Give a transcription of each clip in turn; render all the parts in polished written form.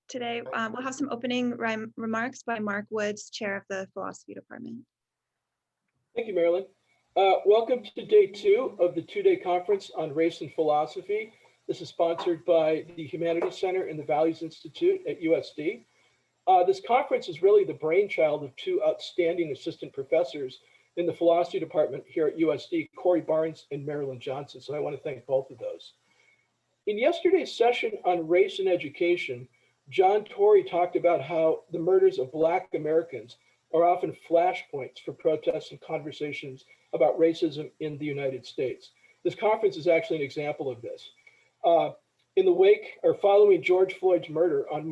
Today, we'll have some opening remarks by Mark Woods, Chair of the Philosophy Department. Thank you, Marilyn. Welcome to day 2 of the 2-day conference on race and philosophy. This is sponsored by the Humanities Center and the Values Institute at USD. This conference is really the brainchild of 2 outstanding assistant professors in the philosophy department here at USD, Corey Barnes and Marilyn Johnson. So I want to thank both of those. In yesterday's session on race and education, John Torrey talked about how the murders of Black Americans are often flashpoints for protests and conversations about racism in the United States. This conference is actually an example of this. In the wake or following George Floyd's murder on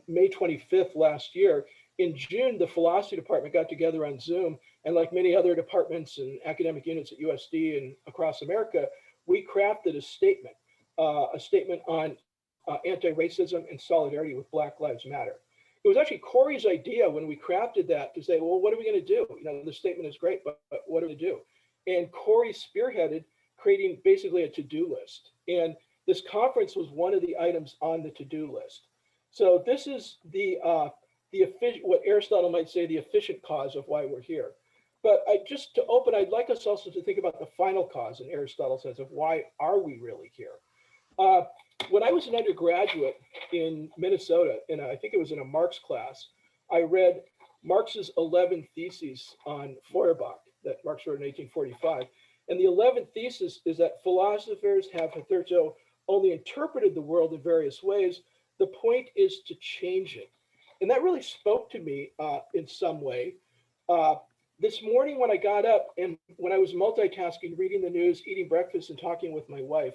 May 25th last year, in June, the philosophy department got together on Zoom, and like many other departments and academic units at USD and across America, we crafted a statement on anti-racism and solidarity with Black Lives Matter. It was actually Corey's idea when we crafted that to say, well, what are we going to do? You know, the statement is great, but what are we going to do? And Corey spearheaded creating basically a to-do list. And this conference was one of the items on the to-do list. So this is what Aristotle might say, the efficient cause of why we're here. But just to open, I'd like us also to think about the final cause in Aristotle's sense of why are we really here? When I was an undergraduate in Minnesota, and I think it was in a Marx class, I read Marx's 11 theses on Feuerbach that Marx wrote in 1845. And the 11th thesis is that philosophers have hitherto only interpreted the world in various ways. The point is to change it. And that really spoke to me in some way. This morning when I got up and when I was multitasking, reading the news, eating breakfast, and talking with my wife,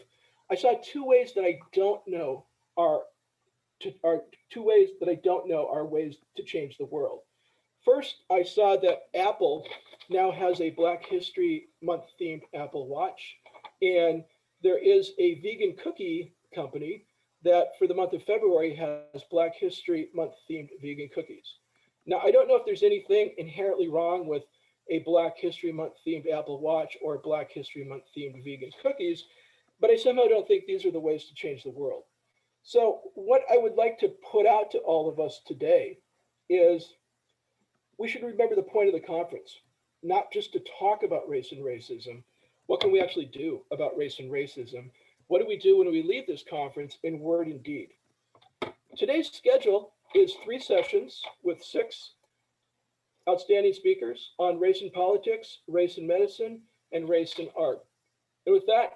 I saw 2 ways that I don't know are ways to change the world. First, I saw that Apple now has a Black History Month themed Apple Watch, and there is a vegan cookie company that for the month of February has Black History Month themed vegan cookies. Now, I don't know if there's anything inherently wrong with a Black History Month themed Apple Watch or Black History Month themed vegan cookies, but I somehow don't think these are the ways to change the world. So what I would like to put out to all of us today is we should remember the point of the conference, not just to talk about race and racism. What can we actually do about race and racism? What do we do when we leave this conference in word and deed? Today's schedule is 3 sessions with 6 outstanding speakers on race and politics, race and medicine, and race and art. And with that,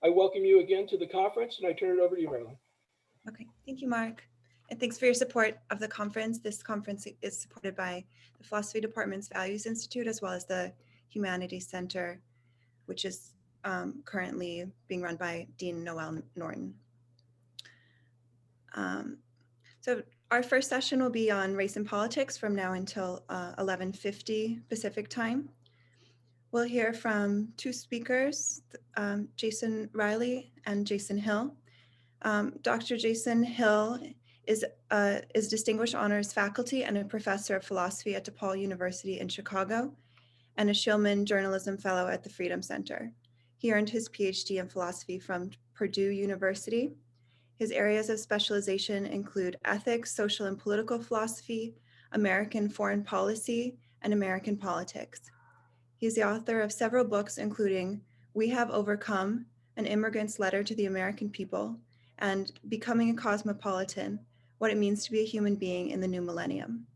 I welcome you again to the conference, and I turn it over to you, Marilyn. Okay, thank you, Mark. And thanks for your support of the conference. This conference is supported by the Philosophy Department's Values Institute, as well as the Humanities Center, which is currently being run by Dean Noel Norton. So our first session will be on race and politics from now until 11:50 Pacific time. We'll hear from 2 speakers, Jason Riley and Jason Hill. Dr. Jason Hill is Distinguished Honors Faculty and a Professor of Philosophy at DePaul University in Chicago and a Shillman Journalism Fellow at the Freedom Center. He earned his PhD in philosophy from Purdue University. His areas of specialization include ethics, social and political philosophy, American foreign policy, and American politics. He's the author of several books, including We Have Overcome, An Immigrant's Letter to the American People, and Becoming a Cosmopolitan, What It Means to be a Human Being in the New Millennium.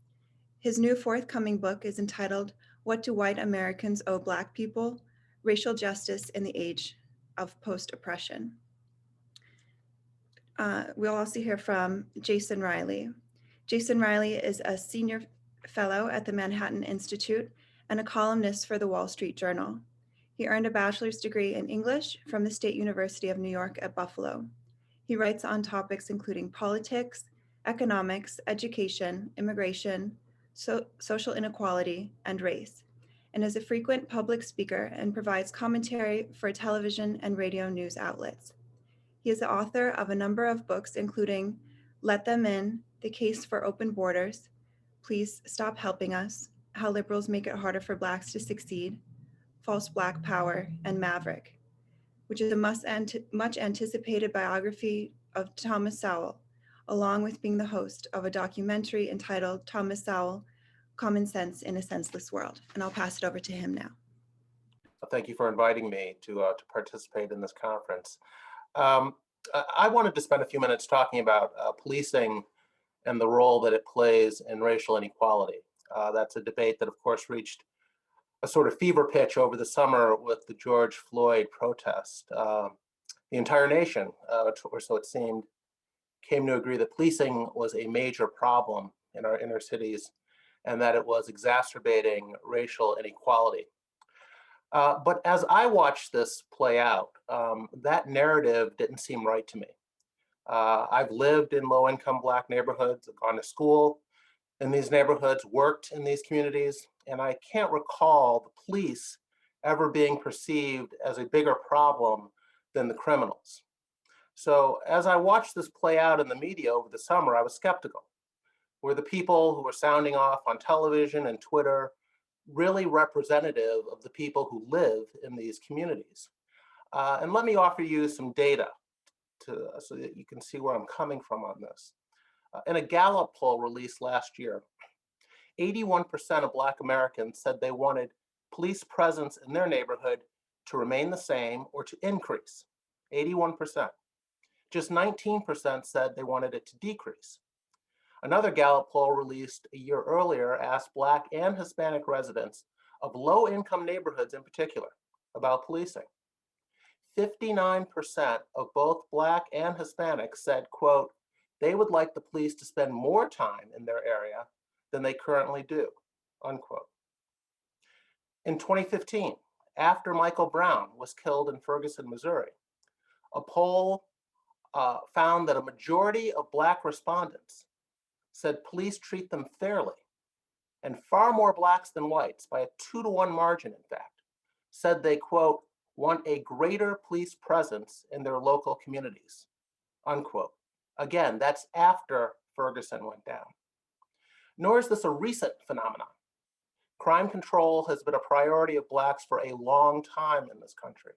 His new forthcoming book is entitled What Do White Americans Owe Black People? Racial Justice in the Age of Post-Oppression. We'll also hear from Jason Riley. Jason Riley is a senior fellow at the Manhattan Institute and a columnist for the Wall Street Journal. He earned a bachelor's degree in English from the State University of New York at Buffalo. He writes on topics including politics, economics, education, immigration, social inequality, and race, and is a frequent public speaker and provides commentary for television and radio news outlets. He is the author of a number of books, including Let Them In, The Case for Open Borders, Please Stop Helping Us, How Liberals Make It Harder for Blacks to Succeed, False Black Power, and Maverick, which is a much anticipated biography of Thomas Sowell, along with being the host of a documentary entitled Thomas Sowell, Common Sense in a Senseless World. And I'll pass it over to him now. Thank you for inviting me to participate in this conference. I wanted to spend a few minutes talking about policing and the role that it plays in racial inequality. That's a debate that, of course, reached a sort of fever pitch over the summer with the George Floyd protest. The entire nation, or so it seemed, came to agree that policing was a major problem in our inner cities and that it was exacerbating racial inequality. But as I watched this play out, that narrative didn't seem right to me. I've lived in low-income Black neighborhoods, I've gone to school in these neighborhoods, worked in these communities, and I can't recall the police ever being perceived as a bigger problem than the criminals. So as I watched this play out in the media over the summer, I was skeptical. Were the people who were sounding off on television and Twitter really representative of the people who live in these communities? And let me offer you some data so that you can see where I'm coming from on this. In a Gallup poll released last year, 81% of Black Americans said they wanted police presence in their neighborhood to remain the same or to increase. 81%. Just 19% said they wanted it to decrease. Another Gallup poll released a year earlier asked Black and Hispanic residents of low-income neighborhoods in particular about policing. 59% of both Black and Hispanic said, quote, they would like the police to spend more time in their area than they currently do, unquote. In 2015, after Michael Brown was killed in Ferguson, Missouri, a poll found that a majority of Black respondents said police treat them fairly, and far more Blacks than whites, by a 2-to-1 margin, in fact, said they, quote, want a greater police presence in their local communities, unquote. Again, that's after Ferguson went down. Nor is this a recent phenomenon. Crime control has been a priority of Blacks for a long time in this country.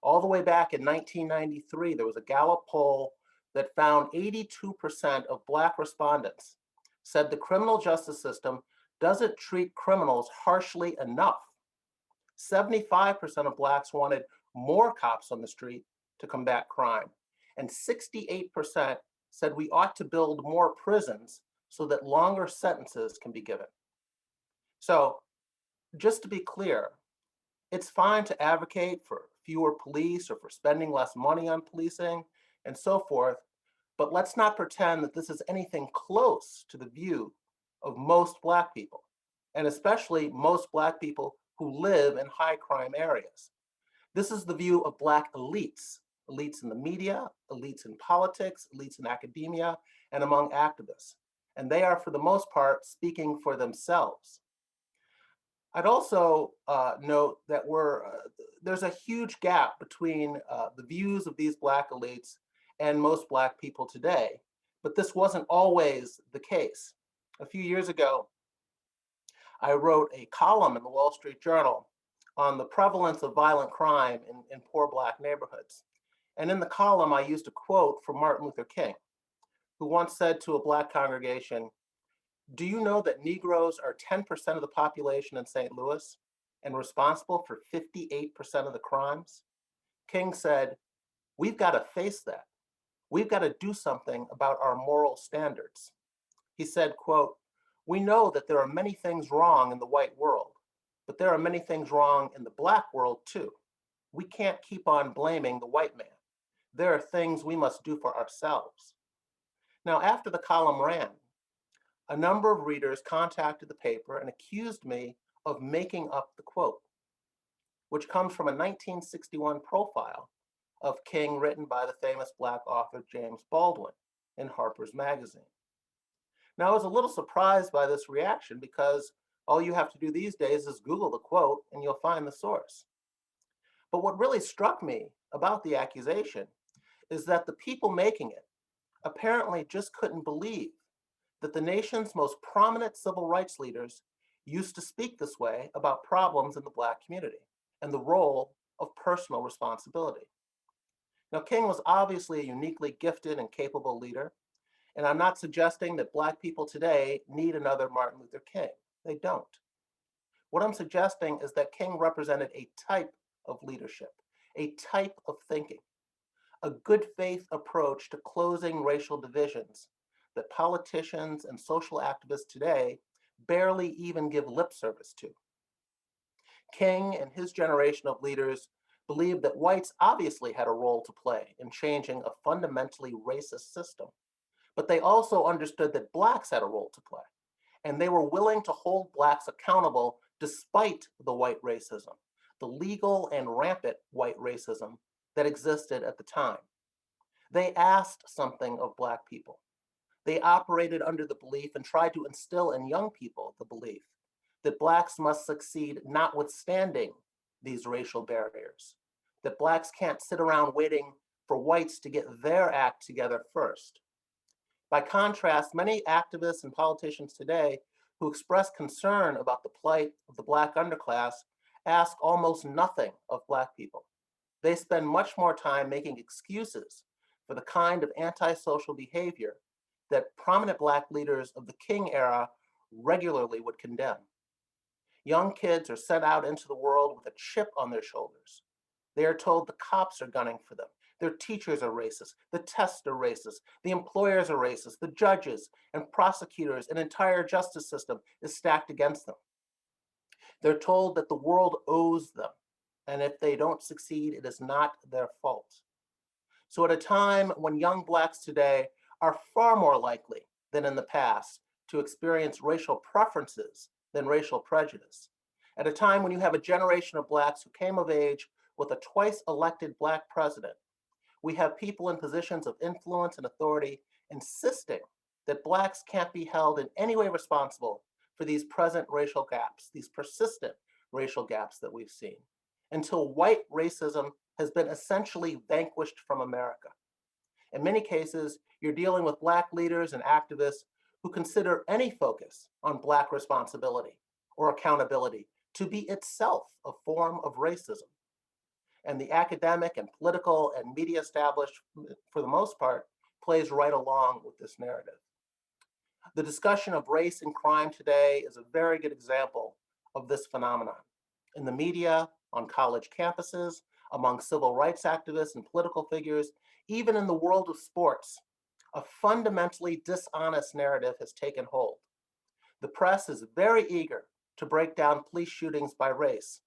All the way back in 1993, there was a Gallup poll that found 82% of Black respondents said the criminal justice system doesn't treat criminals harshly enough. 75% of Blacks wanted more cops on the street to combat crime, and 68% said we ought to build more prisons so that longer sentences can be given. So, just to be clear, it's fine to advocate for fewer police or for spending less money on policing and so forth, but let's not pretend that this is anything close to the view of most Black people, and especially most Black people who live in high crime areas. This is the view of Black elites, elites in the media, elites in politics, elites in academia, and among activists. And they are, for the most part, speaking for themselves. I'd also note that there's a huge gap between the views of these Black elites and most Black people today, but this wasn't always the case. A few years ago, I wrote a column in the Wall Street Journal on the prevalence of violent crime in poor Black neighborhoods. And in the column, I used a quote from Martin Luther King, who once said to a Black congregation, do you know that Negroes are 10% of the population in St. Louis and responsible for 58% of the crimes? King said, we've got to face that. We've got to do something about our moral standards. He said, quote, we know that there are many things wrong in the white world, but there are many things wrong in the Black world too. We can't keep on blaming the white man. There are things we must do for ourselves. Now, after the column ran, a number of readers contacted the paper and accused me of making up the quote, which comes from a 1961 profile of King written by the famous Black author James Baldwin in Harper's Magazine. Now, I was a little surprised by this reaction because all you have to do these days is Google the quote and you'll find the source. But what really struck me about the accusation is that the people making it apparently just couldn't believe that the nation's most prominent civil rights leaders used to speak this way about problems in the Black community and the role of personal responsibility. Now, King was obviously a uniquely gifted and capable leader, And I'm not suggesting that Black people today need another Martin Luther King. They don't. What I'm suggesting is that King represented a type of leadership, a type of thinking, a good faith approach to closing racial divisions that politicians and social activists today barely even give lip service to. King and his generation of leaders believed that whites obviously had a role to play in changing a fundamentally racist system, but they also understood that Blacks had a role to play, and they were willing to hold Blacks accountable despite the white racism, the legal and rampant white racism that existed at the time. They asked something of Black people. They operated under the belief and tried to instill in young people the belief that Blacks must succeed notwithstanding these racial barriers, that Blacks can't sit around waiting for whites to get their act together first. By contrast, many activists and politicians today who express concern about the plight of the Black underclass ask almost nothing of Black people. They spend much more time making excuses for the kind of antisocial behavior that prominent Black leaders of the King era regularly would condemn. Young kids are sent out into the world with a chip on their shoulders. They are told the cops are gunning for them. Their teachers are racist. The tests are racist. The employers are racist. The judges and prosecutors and entire justice system is stacked against them. They're told that the world owes them, and if they don't succeed, it is not their fault. So at a time when young Blacks today are far more likely than in the past to experience racial preferences than racial prejudice, at a time when you have a generation of Blacks who came of age with a twice elected Black president, we have people in positions of influence and authority insisting that Blacks can't be held in any way responsible for these present racial gaps, these persistent racial gaps that we've seen, until white racism has been essentially vanquished from America. In many cases, you're dealing with Black leaders and activists who consider any focus on Black responsibility or accountability to be itself a form of racism. And the academic and political and media establishment, for the most part, plays right along with this narrative. The discussion of race and crime today is a very good example of this phenomenon. In the media, on college campuses, among civil rights activists and political figures, even in the world of sports, a fundamentally dishonest narrative has taken hold. The press is very eager to break down police shootings by race,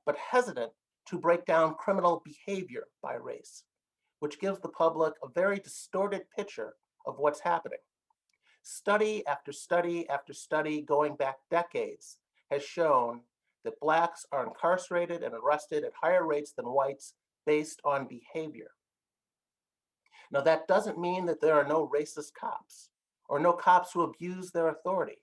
but hesitant to break down criminal behavior by race, which gives the public a very distorted picture of what's happening. Study after study after study going back decades has shown that Blacks are incarcerated and arrested at higher rates than whites based on behavior. Now, that doesn't mean that there are no racist cops or no cops who abuse their authority,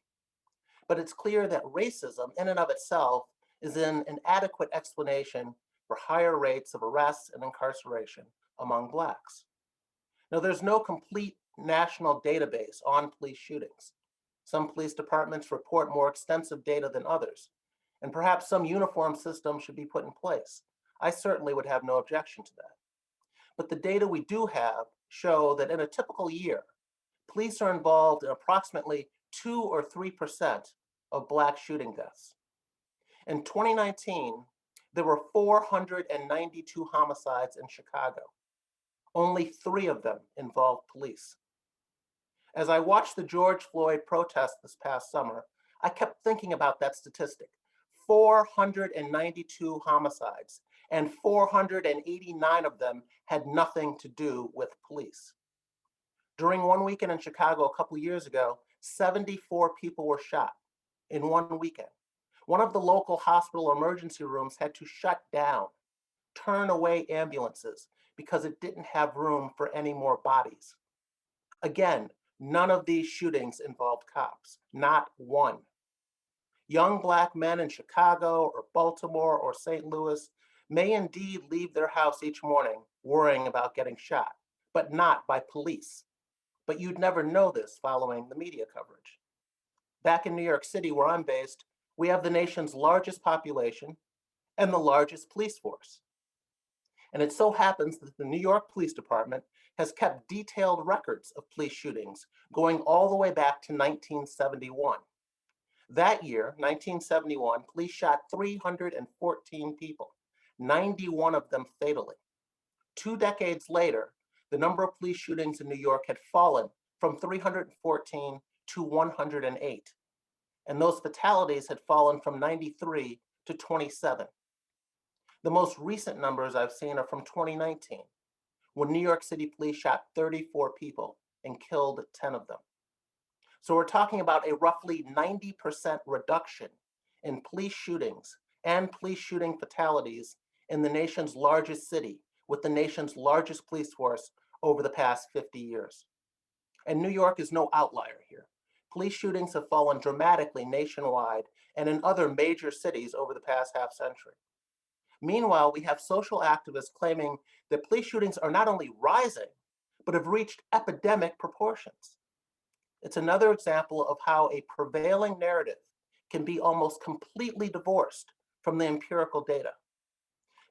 but it's clear that racism in and of itself is an inadequate explanation for higher rates of arrests and incarceration among Blacks. Now, there's no complete national database on police shootings. Some police departments report more extensive data than others, and perhaps some uniform system should be put in place. I certainly would have no objection to that. But the data we do have show that in a typical year, police are involved in approximately 2 or 3% of Black shooting deaths. In 2019, there were 492 homicides in Chicago. Only 3 of them involved police. As I watched the George Floyd protest this past summer, I kept thinking about that statistic. 492 homicides, and 489 of them had nothing to do with police. During one weekend in Chicago a couple years ago, 74 people were shot in one weekend. One of the local hospital emergency rooms had to shut down, turn away ambulances because it didn't have room for any more bodies. Again, none of these shootings involved cops, not one. Young Black men in Chicago or Baltimore or St. Louis may indeed leave their house each morning worrying about getting shot, but not by police. But you'd never know this following the media coverage. Back in New York City, where I'm based, we have the nation's largest population and the largest police force. And it so happens that the New York Police Department has kept detailed records of police shootings going all the way back to 1971. That year, 1971, police shot 314 people, 91 of them fatally. 2 decades later, the number of police shootings in New York had fallen from 314 to 108, and those fatalities had fallen from 93 to 27. The most recent numbers I've seen are from 2019, when New York City police shot 34 people and killed 10 of them. So we're talking about a roughly 90% reduction in police shootings and police shooting fatalities in the nation's largest city with the nation's largest police force over the past 50 years. And New York is no outlier here. Police shootings have fallen dramatically nationwide and in other major cities over the past half century. Meanwhile, we have social activists claiming that police shootings are not only rising, but have reached epidemic proportions. It's another example of how a prevailing narrative can be almost completely divorced from the empirical data.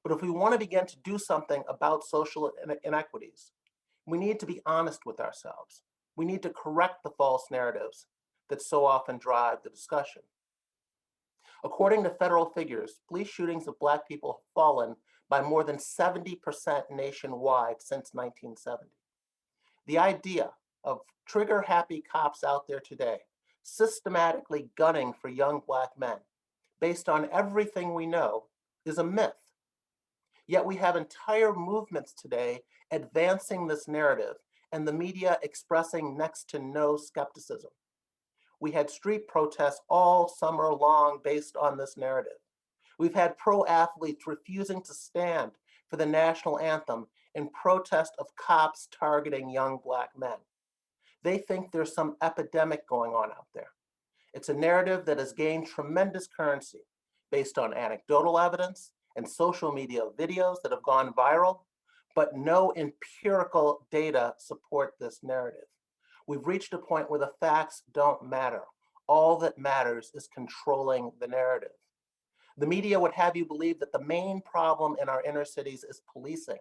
But if we want to begin to do something about social inequities, we need to be honest with ourselves. We need to correct the false narratives that so often drive the discussion. According to federal figures, police shootings of Black people have fallen by more than 70% nationwide since 1970. The idea of trigger-happy cops out there today, systematically gunning for young Black men, based on everything we know, is a myth. Yet we have entire movements today advancing this narrative and the media expressing next to no skepticism. We had street protests all summer long based on this narrative. We've had pro athletes refusing to stand for the national anthem in protest of cops targeting young Black men. They think there's some epidemic going on out there. It's a narrative that has gained tremendous currency based on anecdotal evidence and social media videos that have gone viral, but no empirical data support this narrative. We've reached a point where the facts don't matter. All that matters is controlling the narrative. The media would have you believe that the main problem in our inner cities is policing,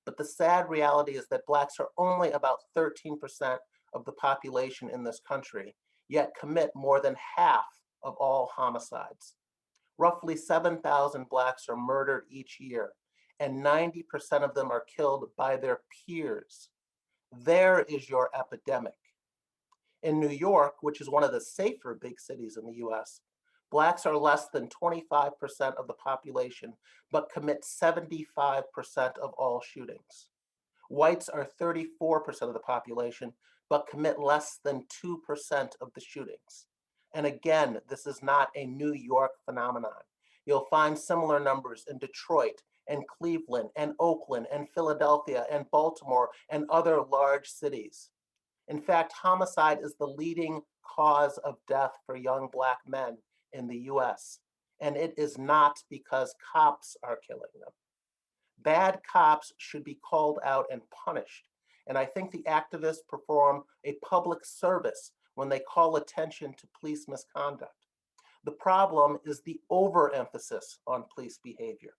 but the sad reality is that Blacks are only about 13% of the population in this country, yet commit more than half of all homicides. Roughly 7,000 Blacks are murdered each year, and 90% of them are killed by their peers. There is your epidemic. In New York, which is one of the safer big cities in the US, Blacks are less than 25% of the population, but commit 75% of all shootings. Whites are 34% of the population, but commit less than 2% of the shootings. And again, this is not a New York phenomenon. You'll find similar numbers in Detroit and Cleveland and Oakland and Philadelphia and Baltimore and other large cities. In fact, homicide is the leading cause of death for young Black men in the US, and it is not because cops are killing them. Bad cops should be called out and punished, and I think the activists perform a public service when they call attention to police misconduct. The problem is the overemphasis on police behavior.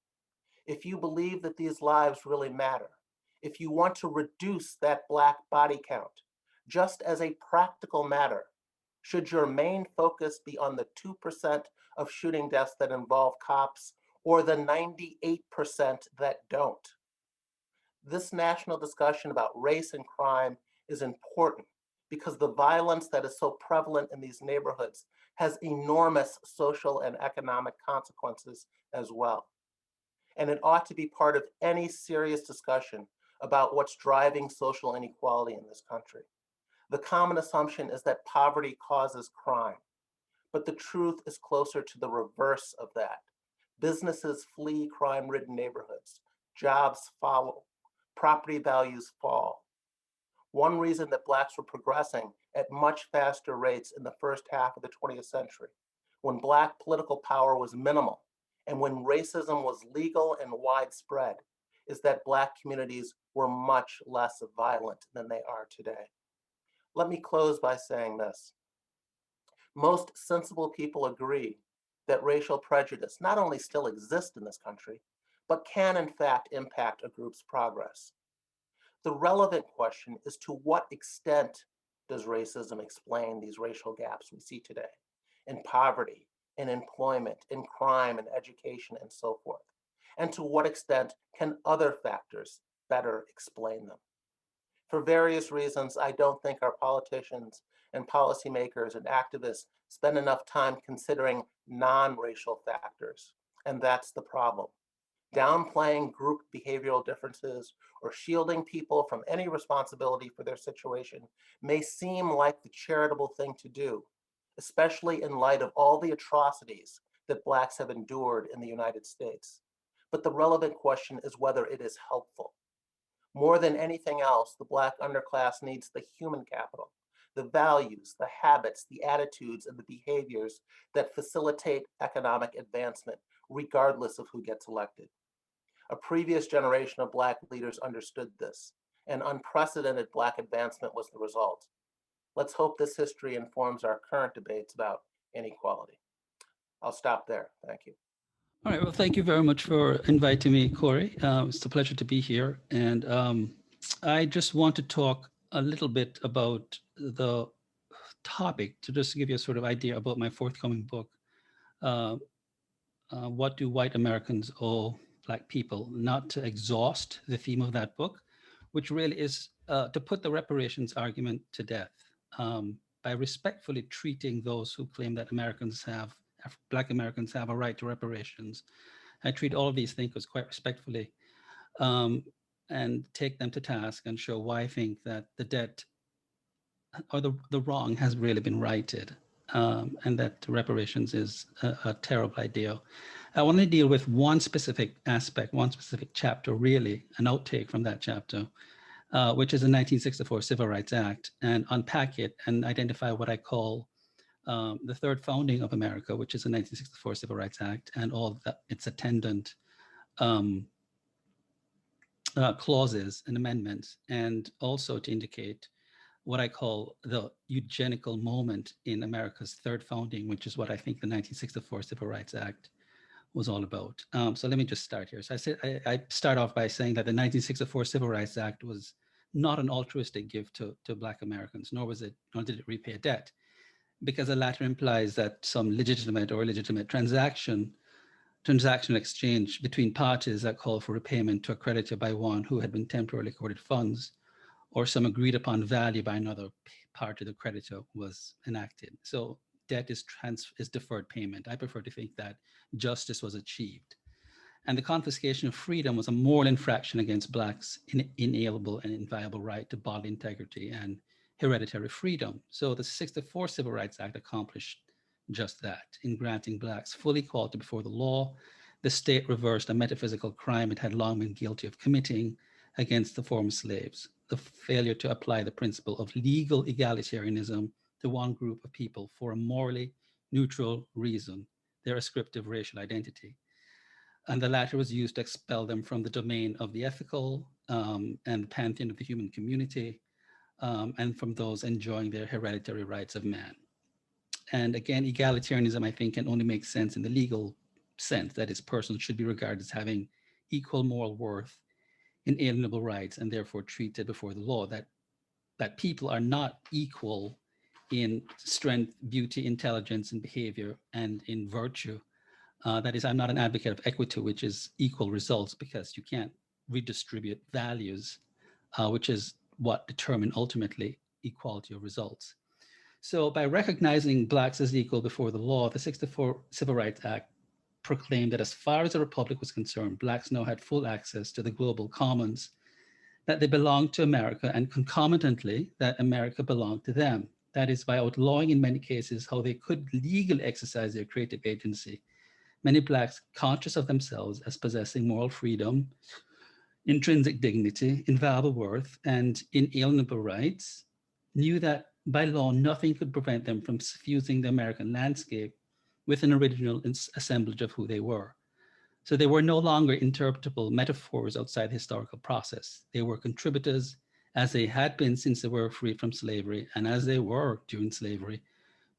If you believe that these lives really matter, if you want to reduce that Black body count, just as a practical matter, should your main focus be on the 2% of shooting deaths that involve cops or the 98% that don't? This national discussion about race and crime is important because the violence that is so prevalent in these neighborhoods has enormous social and economic consequences as well. And it ought to be part of any serious discussion about what's driving social inequality in this country. The common assumption is that poverty causes crime, but the truth is closer to the reverse of that. Businesses flee crime-ridden neighborhoods, jobs follow, property values fall. One reason that Blacks were progressing at much faster rates in the first half of the 20th century, when Black political power was minimal and when racism was legal and widespread, is that Black communities were much less violent than they are today. Let me close by saying this. Most sensible people agree that racial prejudice not only still exists in this country, but can in fact impact a group's progress. The relevant question is, to what extent does racism explain these racial gaps we see today in poverty, in employment, in crime, in education, and so forth? And to what extent can other factors better explain them? For various reasons, I don't think our politicians and policymakers and activists spend enough time considering non-racial factors, and that's the problem. Downplaying group behavioral differences or shielding people from any responsibility for their situation may seem like the charitable thing to do, especially in light of all the atrocities that Blacks have endured in the United States. But the relevant question is whether it is helpful. More than anything else, the Black underclass needs the human capital, the values, the habits, the attitudes, and the behaviors that facilitate economic advancement, regardless of who gets elected. A previous generation of Black leaders understood this, and unprecedented Black advancement was the result. Let's hope this history informs our current debates about inequality. I'll stop there. Thank you. All right. Well, thank you very much for inviting me, Corey. It's a pleasure to be here. And I just want to talk a little bit about the topic to just give you a sort of idea about my forthcoming book. What do white Americans owe Black people? Not to exhaust the theme of that book, which really is to put the reparations argument to death by respectfully treating those who claim that Black Americans have a right to reparations. I treat all of these thinkers quite respectfully and take them to task and show why I think that the debt or the wrong has really been righted and that reparations is a terrible idea. I want to deal with one specific aspect, one specific chapter, really, an outtake from that chapter, which is the 1964 Civil Rights Act, and unpack it and identify what I call the third founding of America, which is the 1964 Civil Rights Act and all its attendant clauses and amendments, and also to indicate what I call the eugenical moment in America's third founding, which is what I think the 1964 Civil Rights Act was all about. So let me just start here. So I start off by saying that the 1964 Civil Rights Act was not an altruistic gift to Black Americans, nor did it repay a debt, because the latter implies that some legitimate or illegitimate transactional exchange between parties that call for repayment to a creditor by one who had been temporarily accorded funds or some agreed upon value by another party, the creditor, was enacted. So debt is deferred payment. I prefer to think that justice was achieved. And the confiscation of freedom was a moral infraction against Blacks' inalienable and inviolable right to bodily integrity and hereditary freedom. So the 64 Civil Rights Act accomplished just that. In granting Blacks full equality before the law, the state reversed a metaphysical crime it had long been guilty of committing against the former slaves, the failure to apply the principle of legal egalitarianism to one group of people for a morally neutral reason, their ascriptive racial identity. And the latter was used to expel them from the domain of the ethical and the pantheon of the human community, and from those enjoying their hereditary rights of man. And again, egalitarianism, I think, can only make sense in the legal sense, that is, persons should be regarded as having equal moral worth, inalienable rights, and therefore treated before the law, that people are not equal in strength, beauty, intelligence, and behavior, and in virtue. That is, I'm not an advocate of equity, which is equal results, because you can't redistribute values, which is what determine ultimately equality of results. So by recognizing Blacks as equal before the law, the 64 Civil Rights Act proclaimed that as far as the Republic was concerned, Blacks now had full access to the global commons, that they belonged to America, and concomitantly that America belonged to them. That is, by outlawing in many cases how they could legally exercise their creative agency. Many Blacks, conscious of themselves as possessing moral freedom, intrinsic dignity, inviolable worth, and inalienable rights, knew that by law nothing could prevent them from suffusing the American landscape with an original assemblage of who they were. So they were no longer interpretable metaphors outside the historical process. They were contributors, as they had been since they were freed from slavery, and as they were during slavery,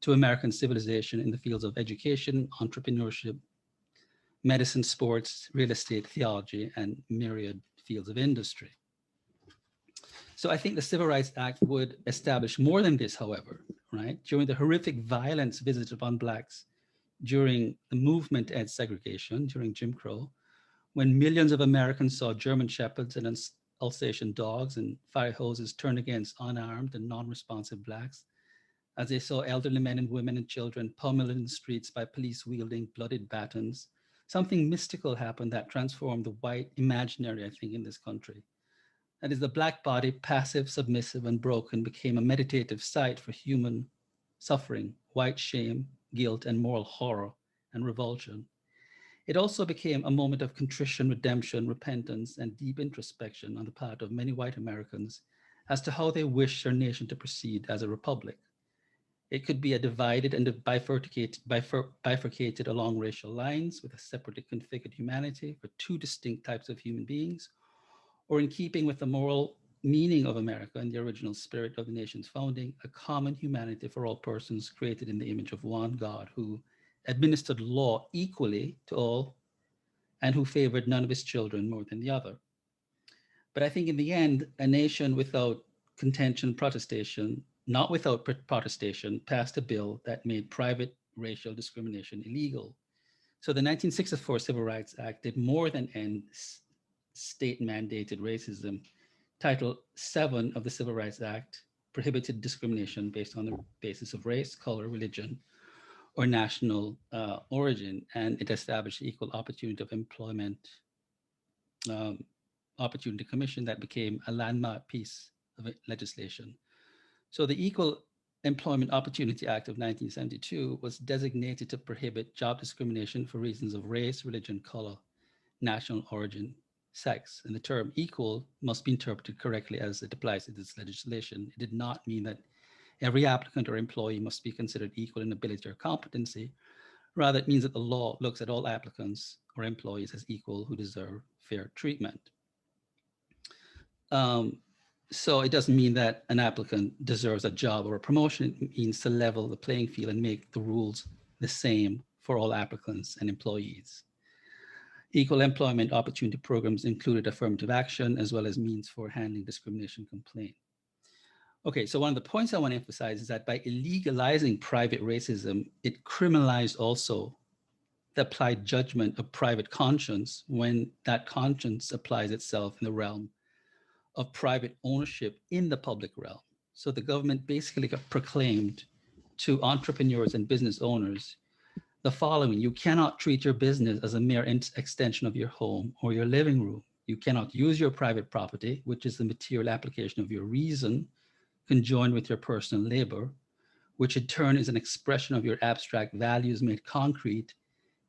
to American civilization in the fields of education, entrepreneurship, medicine, sports, real estate, theology, and myriad fields of industry. So I think the Civil Rights Act would establish more than this, however, right? During the horrific violence visited upon Blacks during the movement to end segregation, during Jim Crow, when millions of Americans saw German shepherds and Alsatian dogs and fire hoses turned against unarmed and non-responsive Blacks, as they saw elderly men and women and children pummeled in the streets by police wielding blooded batons, something mystical happened that transformed the white imaginary, I think, in this country. That is, the Black body, passive, submissive, and broken, became a meditative site for human suffering, white shame, guilt, and moral horror and revulsion. It also became a moment of contrition, redemption, repentance, and deep introspection on the part of many white Americans as to how they wish their nation to proceed as a republic. It could be a divided and bifurcated along racial lines with a separately configured humanity for two distinct types of human beings, or in keeping with the moral meaning of America and the original spirit of the nation's founding, a common humanity for all persons created in the image of one God who administered law equally to all and who favored none of his children more than the other. But I think in the end, a nation without contention, protestation, not without protestation, passed a bill that made private racial discrimination illegal. So the 1964 Civil Rights Act did more than end state-mandated racism. Title 7 of the Civil Rights Act prohibited discrimination based on the basis of race, color, religion, or national origin, and it established the Equal Opportunity of Employment Opportunity Commission that became a landmark piece of legislation. So the Equal Employment Opportunity Act of 1972 was designated to prohibit job discrimination for reasons of race, religion, color, national origin, sex. And the term equal must be interpreted correctly as it applies to this legislation. It did not mean that every applicant or employee must be considered equal in ability or competency. Rather, it means that the law looks at all applicants or employees as equal who deserve fair treatment. So it doesn't mean that an applicant deserves a job or a promotion. It means to level the playing field and make the rules the same for all applicants and employees. Equal employment opportunity programs included affirmative action as well as means for handling discrimination complaint. Okay, so one of the points I want to emphasize is that by illegalizing private racism, it criminalized also the applied judgment of private conscience when that conscience applies itself in the realm of private ownership in the public realm. So the government basically proclaimed to entrepreneurs and business owners the following: you cannot treat your business as a mere extension of your home or your living room. You cannot use your private property, which is the material application of your reason, conjoined with your personal labor, which in turn is an expression of your abstract values made concrete,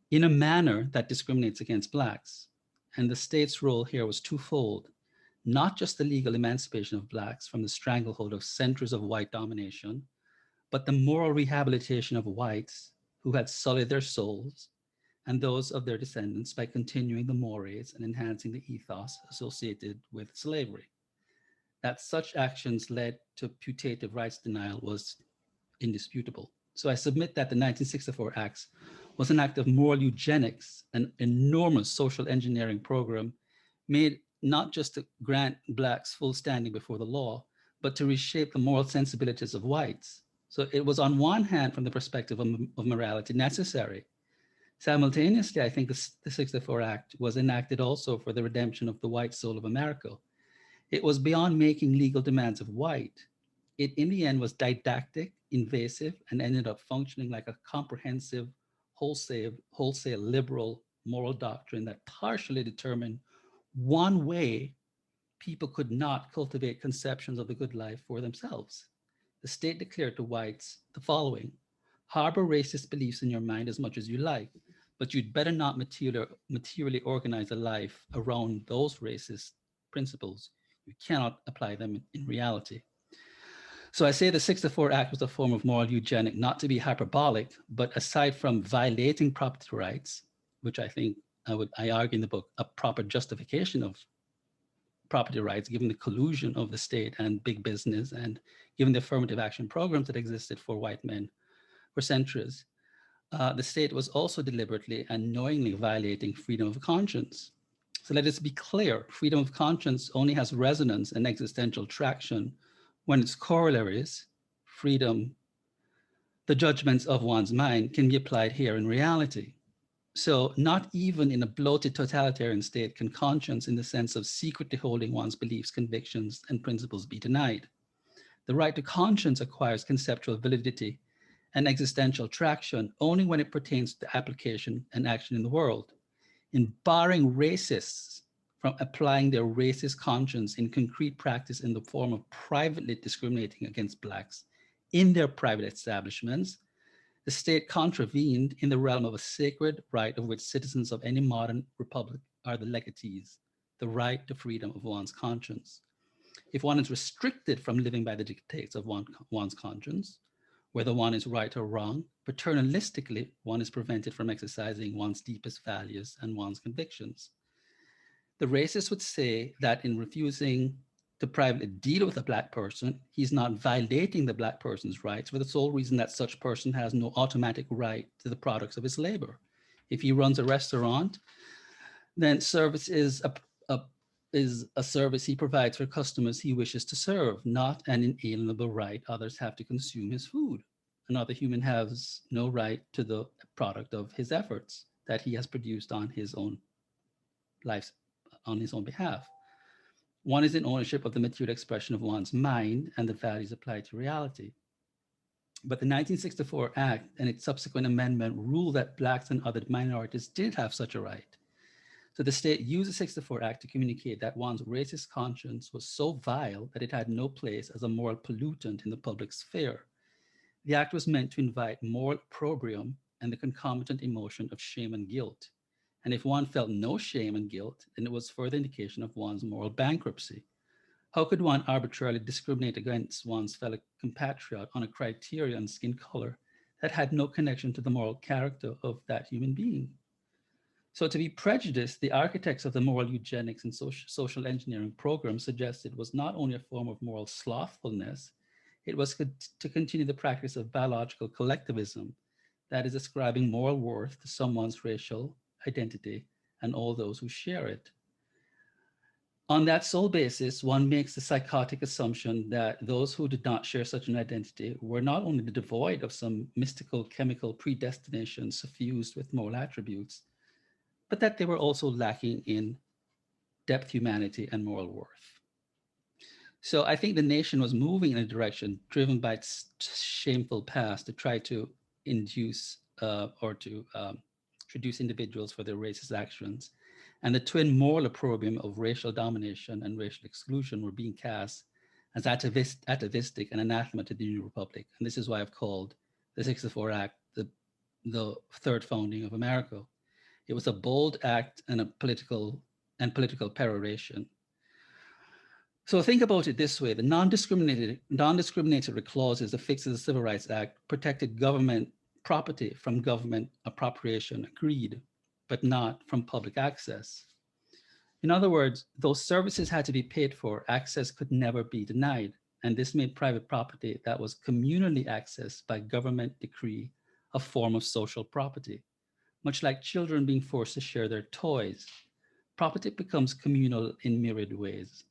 in a manner that discriminates against Blacks. And the state's role here was twofold: not just the legal emancipation of Blacks from the stranglehold of centuries of white domination, but the moral rehabilitation of whites who had sullied their souls and those of their descendants by continuing the mores and enhancing the ethos associated with slavery. That such actions led to putative rights denial was indisputable. So I submit that the 1964 Acts was an act of moral eugenics, an enormous social engineering program made not just to grant Blacks full standing before the law, but to reshape the moral sensibilities of whites. So it was on one hand, from the perspective of morality, necessary. Simultaneously, I think the 64 Act was enacted also for the redemption of the white soul of America. It was beyond making legal demands of white. It, in the end, was didactic, invasive, and ended up functioning like a comprehensive, wholesale liberal moral doctrine that partially determined one way people could not cultivate conceptions of the good life for themselves. The state declared to whites the following: harbor racist beliefs in your mind as much as you like, but you'd better not materially organize a life around those racist principles. You cannot apply them in reality. So I say the 64 Act was a form of moral eugenic, not to be hyperbolic, but aside from violating property rights, which I think I argue in the book, a proper justification of property rights, given the collusion of the state and big business, and given the affirmative action programs that existed for white men for centuries, the state was also deliberately and knowingly violating freedom of conscience. So let us be clear, freedom of conscience only has resonance and existential traction when its corollaries, freedom, the judgments of one's mind, can be applied here in reality. So not even in a bloated totalitarian state can conscience in the sense of secretly holding one's beliefs, convictions, and principles be denied. The right to conscience acquires conceptual validity and existential traction only when it pertains to application and action in the world. In barring racists from applying their racist conscience in concrete practice in the form of privately discriminating against Blacks in their private establishments, the state contravened in the realm of a sacred right of which citizens of any modern republic are the legatees, the right to freedom of one's conscience. If one is restricted from living by the dictates of one's conscience, whether one is right or wrong, paternalistically, one is prevented from exercising one's deepest values and one's convictions. The racist would say that in refusing to privately deal with a Black person, he's not violating the Black person's rights for the sole reason that such person has no automatic right to the products of his labor. If he runs a restaurant, then service is a service he provides for customers he wishes to serve, not an inalienable right others have to consume his food. Another human has no right to the product of his efforts that he has produced on his own life, on his own behalf. One is in ownership of the material expression of one's mind and the values applied to reality. But the 1964 Act and its subsequent amendment ruled that Blacks and other minorities did have such a right. So the state used the 64 Act to communicate that one's racist conscience was so vile that it had no place as a moral pollutant in the public sphere. The act was meant to invite moral opprobrium and the concomitant emotion of shame and guilt. And if one felt no shame and guilt, then it was further indication of one's moral bankruptcy. How could one arbitrarily discriminate against one's fellow compatriot on a criteria on skin color that had no connection to the moral character of that human being? So to be prejudiced, the architects of the moral eugenics and social engineering program suggested was not only a form of moral slothfulness, it was to continue the practice of biological collectivism, that is ascribing moral worth to someone's racial identity and all those who share it. On that sole basis, one makes the psychotic assumption that those who did not share such an identity were not only devoid of some mystical chemical predestination suffused with moral attributes, but that they were also lacking in depth, humanity, and moral worth. So I think the nation was moving in a direction driven by its shameful past to try to induce or to traduce individuals for their racist actions. And the twin moral opprobrium of racial domination and racial exclusion were being cast as atavistic and anathema to the New Republic. And this is why I've called the 64 Act the third founding of America. It was a bold act and a political peroration. So think about it this way: the non-discriminatory clauses affixed to the Civil Rights Act protected government property from government appropriation, agreed, but not from public access. In other words, those services had to be paid for, access could never be denied. And this made private property that was communally accessed by government decree a form of social property. Much like children being forced to share their toys, property becomes communal in myriad ways.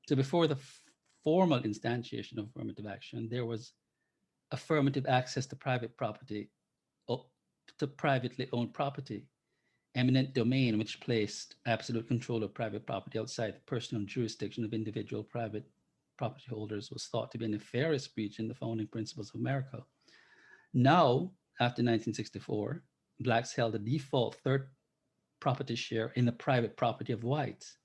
So before the formal instantiation of affirmative action, there was affirmative access to private property, to privately owned property, eminent domain, which placed absolute control of private property outside the personal jurisdiction of individual private property holders, was thought to be a nefarious breach in the founding principles of America. Now, after 1964, Blacks held a default third property share in the private property of whites.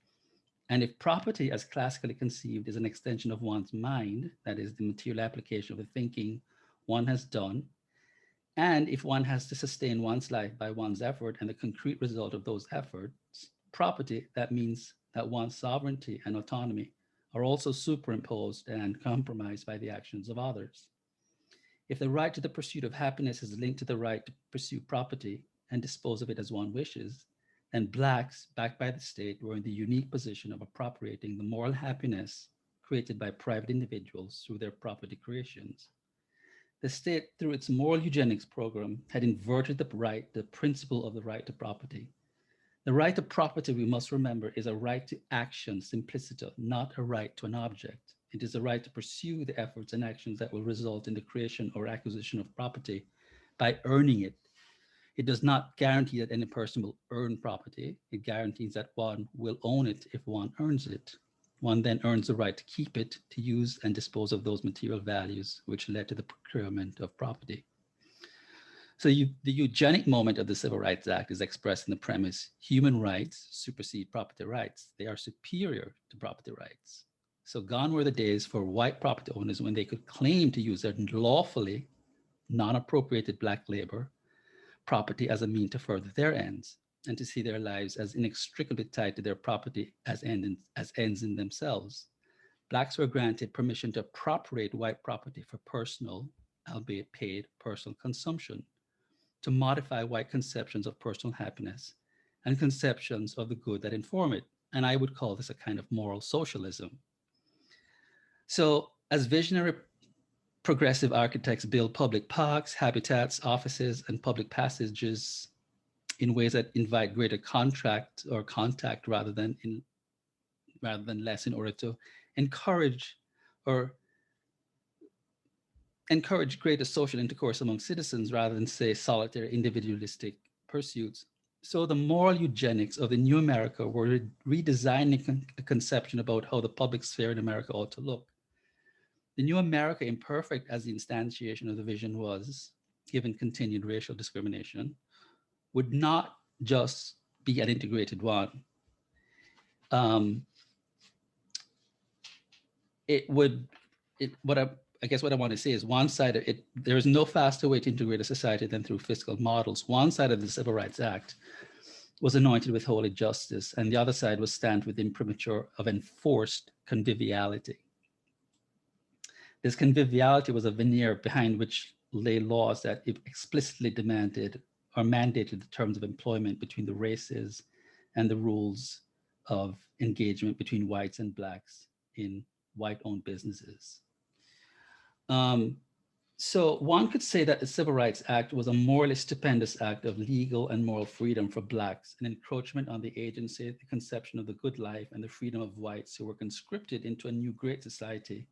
And if property as classically conceived is an extension of one's mind, that is the material application of the thinking one has done, and if one has to sustain one's life by one's effort and the concrete result of those efforts, property, that means that one's sovereignty and autonomy are also superimposed and compromised by the actions of others. If the right to the pursuit of happiness is linked to the right to pursue property and dispose of it as one wishes, then Blacks, backed by the state, were in the unique position of appropriating the moral happiness created by private individuals through their property creations. The state, through its moral eugenics program, had inverted the principle of the right to property. The right to property, we must remember, is a right to action simpliciter, not a right to an object. It is a right to pursue the efforts and actions that will result in the creation or acquisition of property by earning it. It does not guarantee that any person will earn property. It guarantees that one will own it if one earns it. One then earns the right to keep it, to use and dispose of those material values which led to the procurement of property. So the eugenic moment of the Civil Rights Act is expressed in the premise, human rights supersede property rights. They are superior to property rights. So gone were the days for white property owners when they could claim to use their lawfully non-appropriated Black labor property as a means to further their ends and to see their lives as inextricably tied to their property as ends in themselves. Blacks were granted permission to appropriate white property for personal, albeit paid, personal consumption, to modify white conceptions of personal happiness and conceptions of the good that inform it. And I would call this a kind of moral socialism. So as visionary progressive architects build public parks, habitats, offices, and public passages in ways that invite greater contact rather than less, in order to encourage greater social intercourse among citizens rather than, say, solitary individualistic pursuits. So the moral eugenics of the new America were redesigning a conception about how the public sphere in America ought to look. The new America, imperfect as the instantiation of the vision was, given continued racial discrimination, would not just be an integrated one. I guess what I want to say is one side of it, there is no faster way to integrate a society than through fiscal models. One side of the Civil Rights Act was anointed with holy justice, and the other side was stamped with imprimatur of enforced conviviality. This conviviality was a veneer behind which lay laws that explicitly demanded or mandated the terms of employment between the races and the rules of engagement between whites and Blacks in white-owned businesses. So one could say that the Civil Rights Act was a morally stupendous act of legal and moral freedom for Blacks, an encroachment on the agency, the conception of the good life, and the freedom of whites who were conscripted into a new great society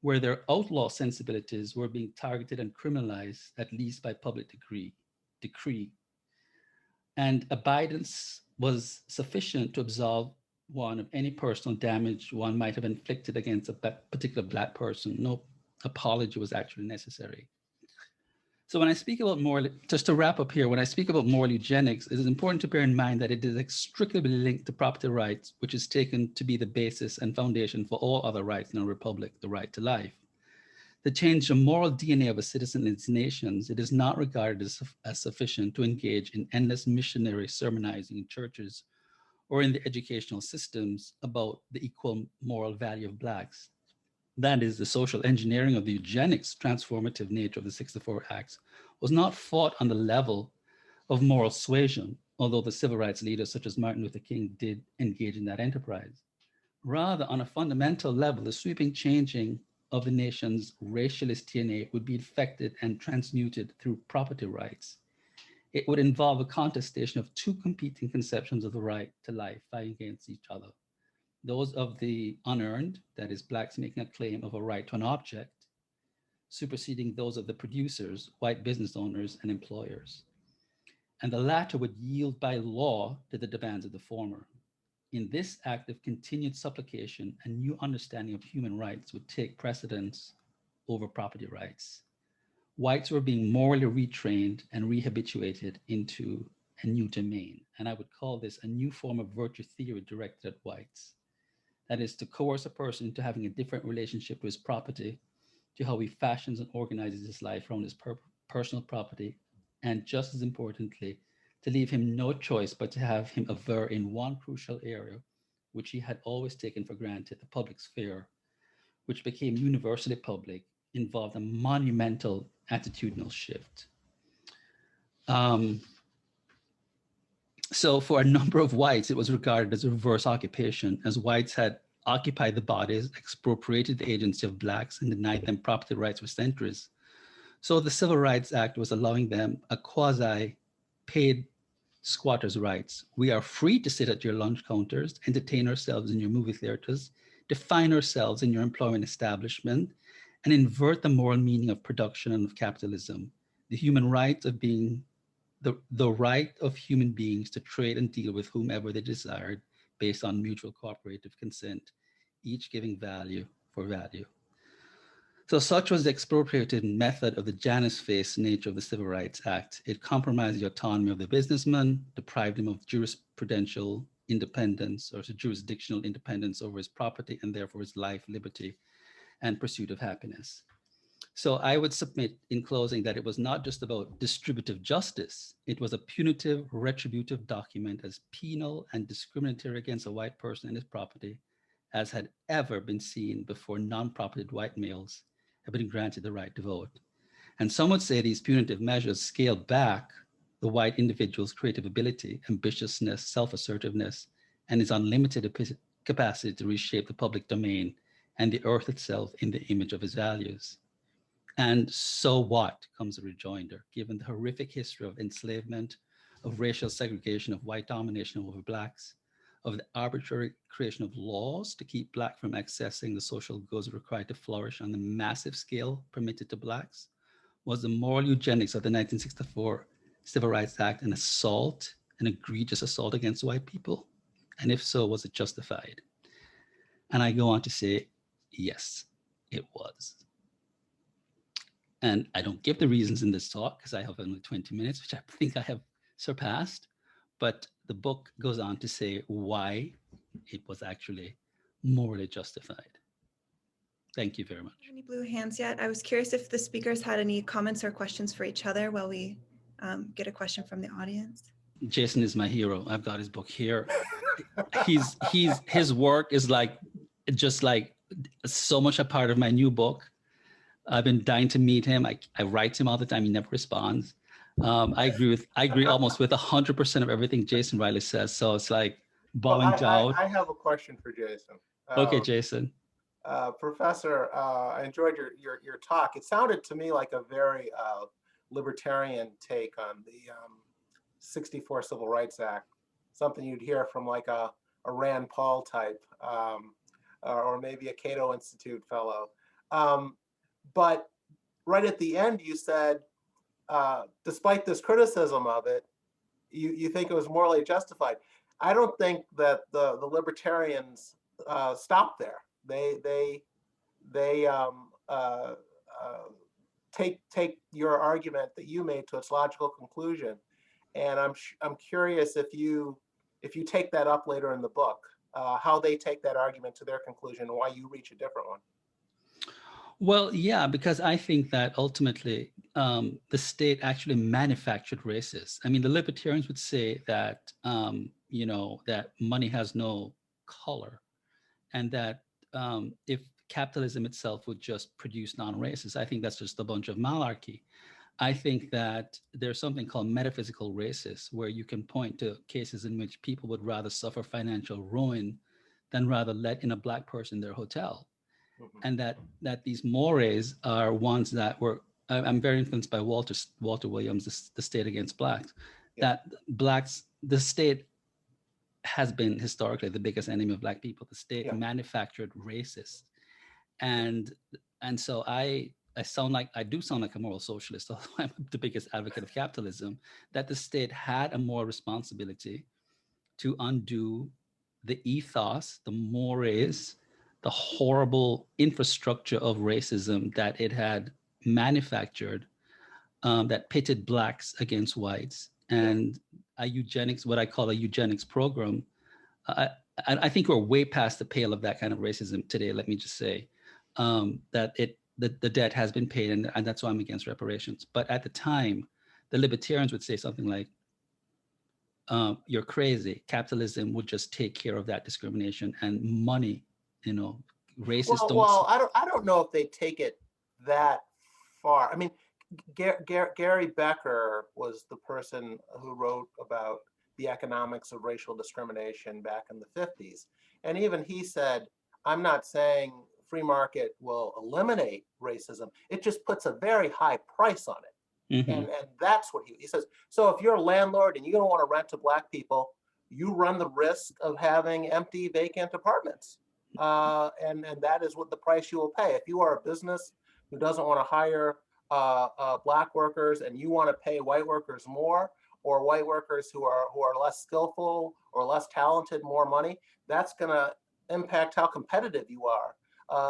where their outlaw sensibilities were being targeted and criminalized, at least by public decree. And abidance was sufficient to absolve one of any personal damage one might have inflicted against a particular Black person. No apology was actually necessary. So when I speak about moral, just to wrap up here, when I speak about moral eugenics, it is important to bear in mind that it is inextricably linked to property rights, which is taken to be the basis and foundation for all other rights in a republic, the right to life. To change the moral DNA of a citizen in its nations, it is not regarded as sufficient to engage in endless missionary sermonizing in churches or in the educational systems about the equal moral value of Blacks. That is, the social engineering of the eugenics transformative nature of the 64 Acts was not fought on the level of moral suasion, although the civil rights leaders such as Martin Luther King did engage in that enterprise. Rather, on a fundamental level, the sweeping changing of the nation's racialist DNA would be effected and transmuted through property rights. It would involve a contestation of two competing conceptions of the right to life fighting against each other. Those of the unearned, that is, Blacks making a claim of a right to an object, superseding those of the producers, white business owners, and employers. And the latter would yield by law to the demands of the former. In this act of continued supplication, a new understanding of human rights would take precedence over property rights. Whites were being morally retrained and rehabituated into a new domain. And I would call this a new form of virtue theory directed at whites. That is, to coerce a person into having a different relationship to his property, to how he fashions and organizes his life around his personal property, and just as importantly, to leave him no choice but to have him aver in one crucial area, which he had always taken for granted, the public sphere, which became universally public, involved a monumental attitudinal shift. So for a number of whites, it was regarded as a reverse occupation, as whites had occupied the bodies, expropriated the agency of Blacks, and denied them property rights for centuries. So the Civil Rights Act was allowing them a quasi-paid squatters' rights. We are free to sit at your lunch counters, entertain ourselves in your movie theaters, define ourselves in your employment establishment, and invert the moral meaning of production and of capitalism. The human right of being the right of human beings to trade and deal with whomever they desired based on mutual cooperative consent, each giving value for value. So such was the expropriated method of the Janus-faced nature of the Civil Rights Act. It compromised the autonomy of the businessman, deprived him of jurisprudential independence or jurisdictional independence over his property and therefore his life, liberty, and pursuit of happiness. So I would submit in closing that it was not just about distributive justice. It was a punitive, retributive document as penal and discriminatory against a white person and his property as had ever been seen before non-propertied white males have been granted the right to vote. And some would say these punitive measures scale back the white individual's creative ability, ambitiousness, self-assertiveness, and his unlimited capacity to reshape the public domain and the earth itself in the image of his values. And so what, comes the rejoinder, given the horrific history of enslavement, of racial segregation, of white domination over Blacks, of the arbitrary creation of laws to keep Black from accessing the social goods required to flourish on the massive scale permitted to Blacks? Was the moral eugenics of the 1964 Civil Rights Act an assault, an egregious assault against white people? And if so, was it justified? And I go on to say, yes, it was. And I don't give the reasons in this talk because I have only 20 minutes, which I think I have surpassed. But the book goes on to say why it was actually morally justified. Thank you very much. Any blue hands yet? I was curious if the speakers had any comments or questions for each other while we get a question from the audience. Jason is my hero. I've got his book here. His work is just like so much a part of my new book. I've been dying to meet him. I write to him all the time. He never responds. I agree almost with 100% of everything Jason Riley says. So it's like bowing down. I have a question for Jason. Okay, Jason. Professor, I enjoyed your talk. It sounded to me like a very libertarian take on the 64 Civil Rights Act, something you'd hear from like a Rand Paul type, or maybe a Cato Institute fellow. But right at the end, you said, despite this criticism of it, you think it was morally justified. I don't think that the libertarians stop there. They take your argument that you made to its logical conclusion, and I'm curious if you take that up later in the book, how they take that argument to their conclusion and why you reach a different one. Well, yeah, because I think that ultimately the state actually manufactured races. I mean, the libertarians would say that, that money has no color, and that if capitalism itself would just produce non-races, I think that's just a bunch of malarkey. I think that there's something called metaphysical races, where you can point to cases in which people would rather suffer financial ruin than rather let in a Black person in their hotel. And that these mores are ones that were, I'm very influenced by Walter Williams, The State Against Blacks, that Blacks, the state has been historically the biggest enemy of Black people. The state manufactured racists. And so I do sound like a moral socialist, although I'm the biggest advocate of capitalism, that the state had a moral responsibility to undo the ethos, the mores, the horrible infrastructure of racism that it had manufactured, that pitted Blacks against whites, and a eugenics, what I call a eugenics program. I think we're way past the pale of that kind of racism today. Let me just say that the debt has been paid, and that's why I'm against reparations. But at the time, the libertarians would say something like, "You're crazy. Capitalism would just take care of that discrimination, and money, racists don't." Well, I don't know if they take it that far. I mean, Gary Becker was the person who wrote about the economics of racial discrimination back in the 50s. And even he said, I'm not saying free market will eliminate racism. It just puts a very high price on it. And that's what he says. So if you're a landlord and you don't want to rent to Black people, you run the risk of having empty, vacant apartments. And that is what the price you will pay. If you are a business who doesn't want to hire Black workers and you want to pay white workers more, or white workers who are less skillful or less talented more money, that's going to impact how competitive you are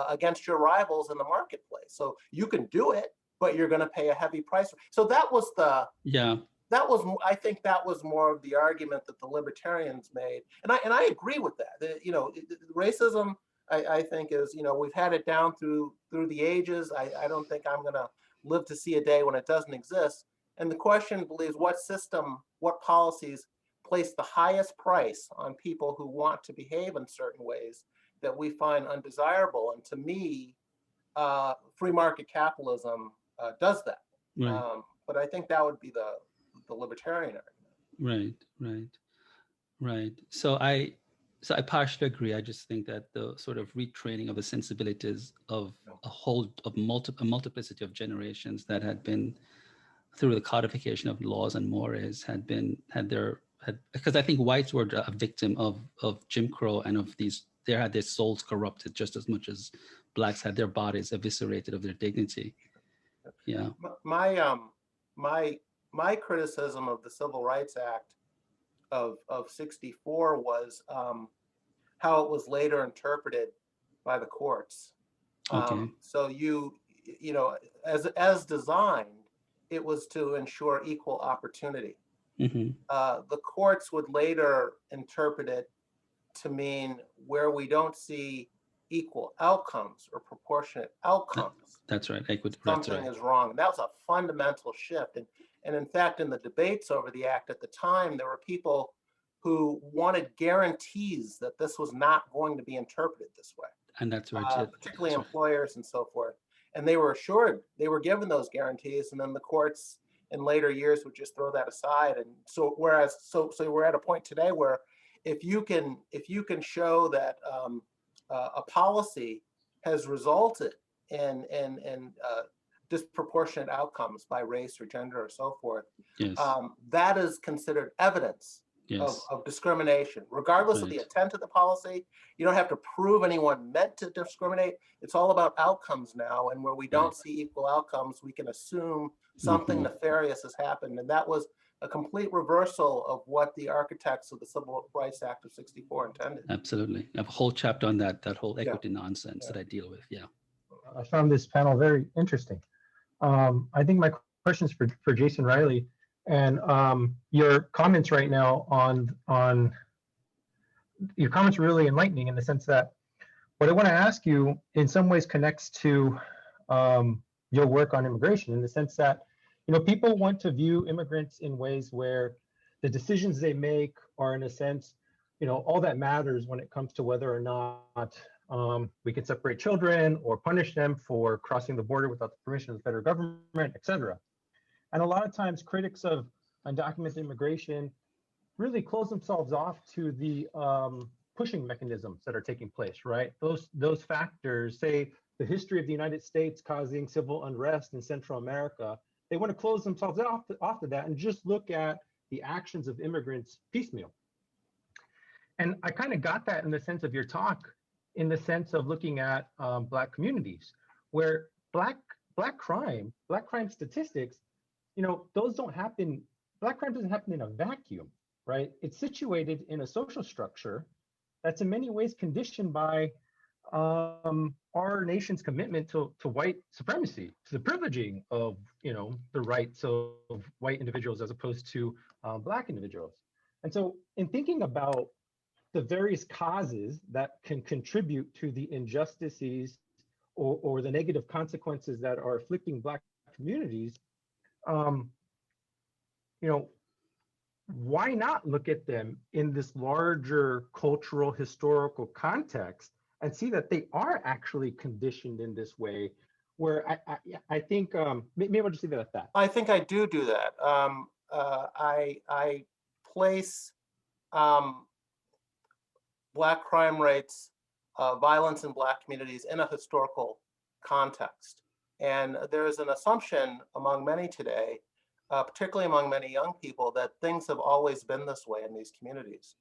against your rivals in the marketplace. So you can do it, but you're going to pay a heavy price. So that was I think that was more of the argument that the libertarians made, and I agree with that. Racism, I think is, we've had it down through the ages. I don't think I'm going to live to see a day when it doesn't exist. And the question believes what system, what policies place the highest price on people who want to behave in certain ways that we find undesirable. And to me, free market capitalism does that. Right. But I think that would be the libertarian argument. Right. So I partially agree. I just think that the sort of retraining of the sensibilities of a multiplicity of generations that had been through the codification of laws and mores because I think whites were a victim of Jim Crow and of they had their souls corrupted just as much as Blacks had their bodies eviscerated of their dignity. Yeah. My criticism of the Civil Rights Act of 64 was how it was later interpreted by the courts. Okay. So as designed, it was to ensure equal opportunity. The courts would later interpret it to mean where we don't see equal outcomes or proportionate outcomes. That's right. Something is wrong. And that was a fundamental shift. And in fact, in the debates over the act at the time, there were people who wanted guarantees that this was not going to be interpreted this way. And that's right. Particularly employers and so forth. And they were assured, they were given those guarantees, and then the courts in later years would just throw that aside. And so we're at a point today where if you can show that a policy has resulted in disproportionate outcomes by race or gender or so forth, yes. That is considered evidence of discrimination, regardless of the intent of the policy. You don't have to prove anyone meant to discriminate. It's all about outcomes now, and where we don't see equal outcomes, we can assume something nefarious has happened. And that was a complete reversal of what the architects of the Civil Rights Act of 64 intended. Absolutely. I have a whole chapter on that whole equity nonsense that I deal with. Yeah. I found this panel very interesting. I think my question is for Jason Riley, and your comments right now on your comments are really enlightening in the sense that what I want to ask you in some ways connects to your work on immigration, in the sense that people want to view immigrants in ways where the decisions they make are, in a sense, all that matters when it comes to whether or not we can separate children or punish them for crossing the border without the permission of the federal government, et cetera. And a lot of times critics of undocumented immigration really close themselves off to the pushing mechanisms that are taking place, right? Those factors, say the history of the United States causing civil unrest in Central America, they want to close themselves off to that and just look at the actions of immigrants piecemeal. And I kind of got that in the sense of your talk, in the sense of looking at Black communities, where Black crime statistics, those don't happen. Black crime doesn't happen in a vacuum, right? It's situated in a social structure that's in many ways conditioned by our nation's commitment to white supremacy, to the privileging of the rights of white individuals as opposed to Black individuals. And so, in thinking about the various causes that can contribute to the injustices or the negative consequences that are afflicting Black communities, why not look at them in this larger cultural, historical context and see that they are actually conditioned in this way, where I think, maybe I'll just leave it at that. I think I do that. I place Black crime rates, violence in Black communities in a historical context. And there's an assumption among many today, particularly among many young people, that things have always been this way in these communities.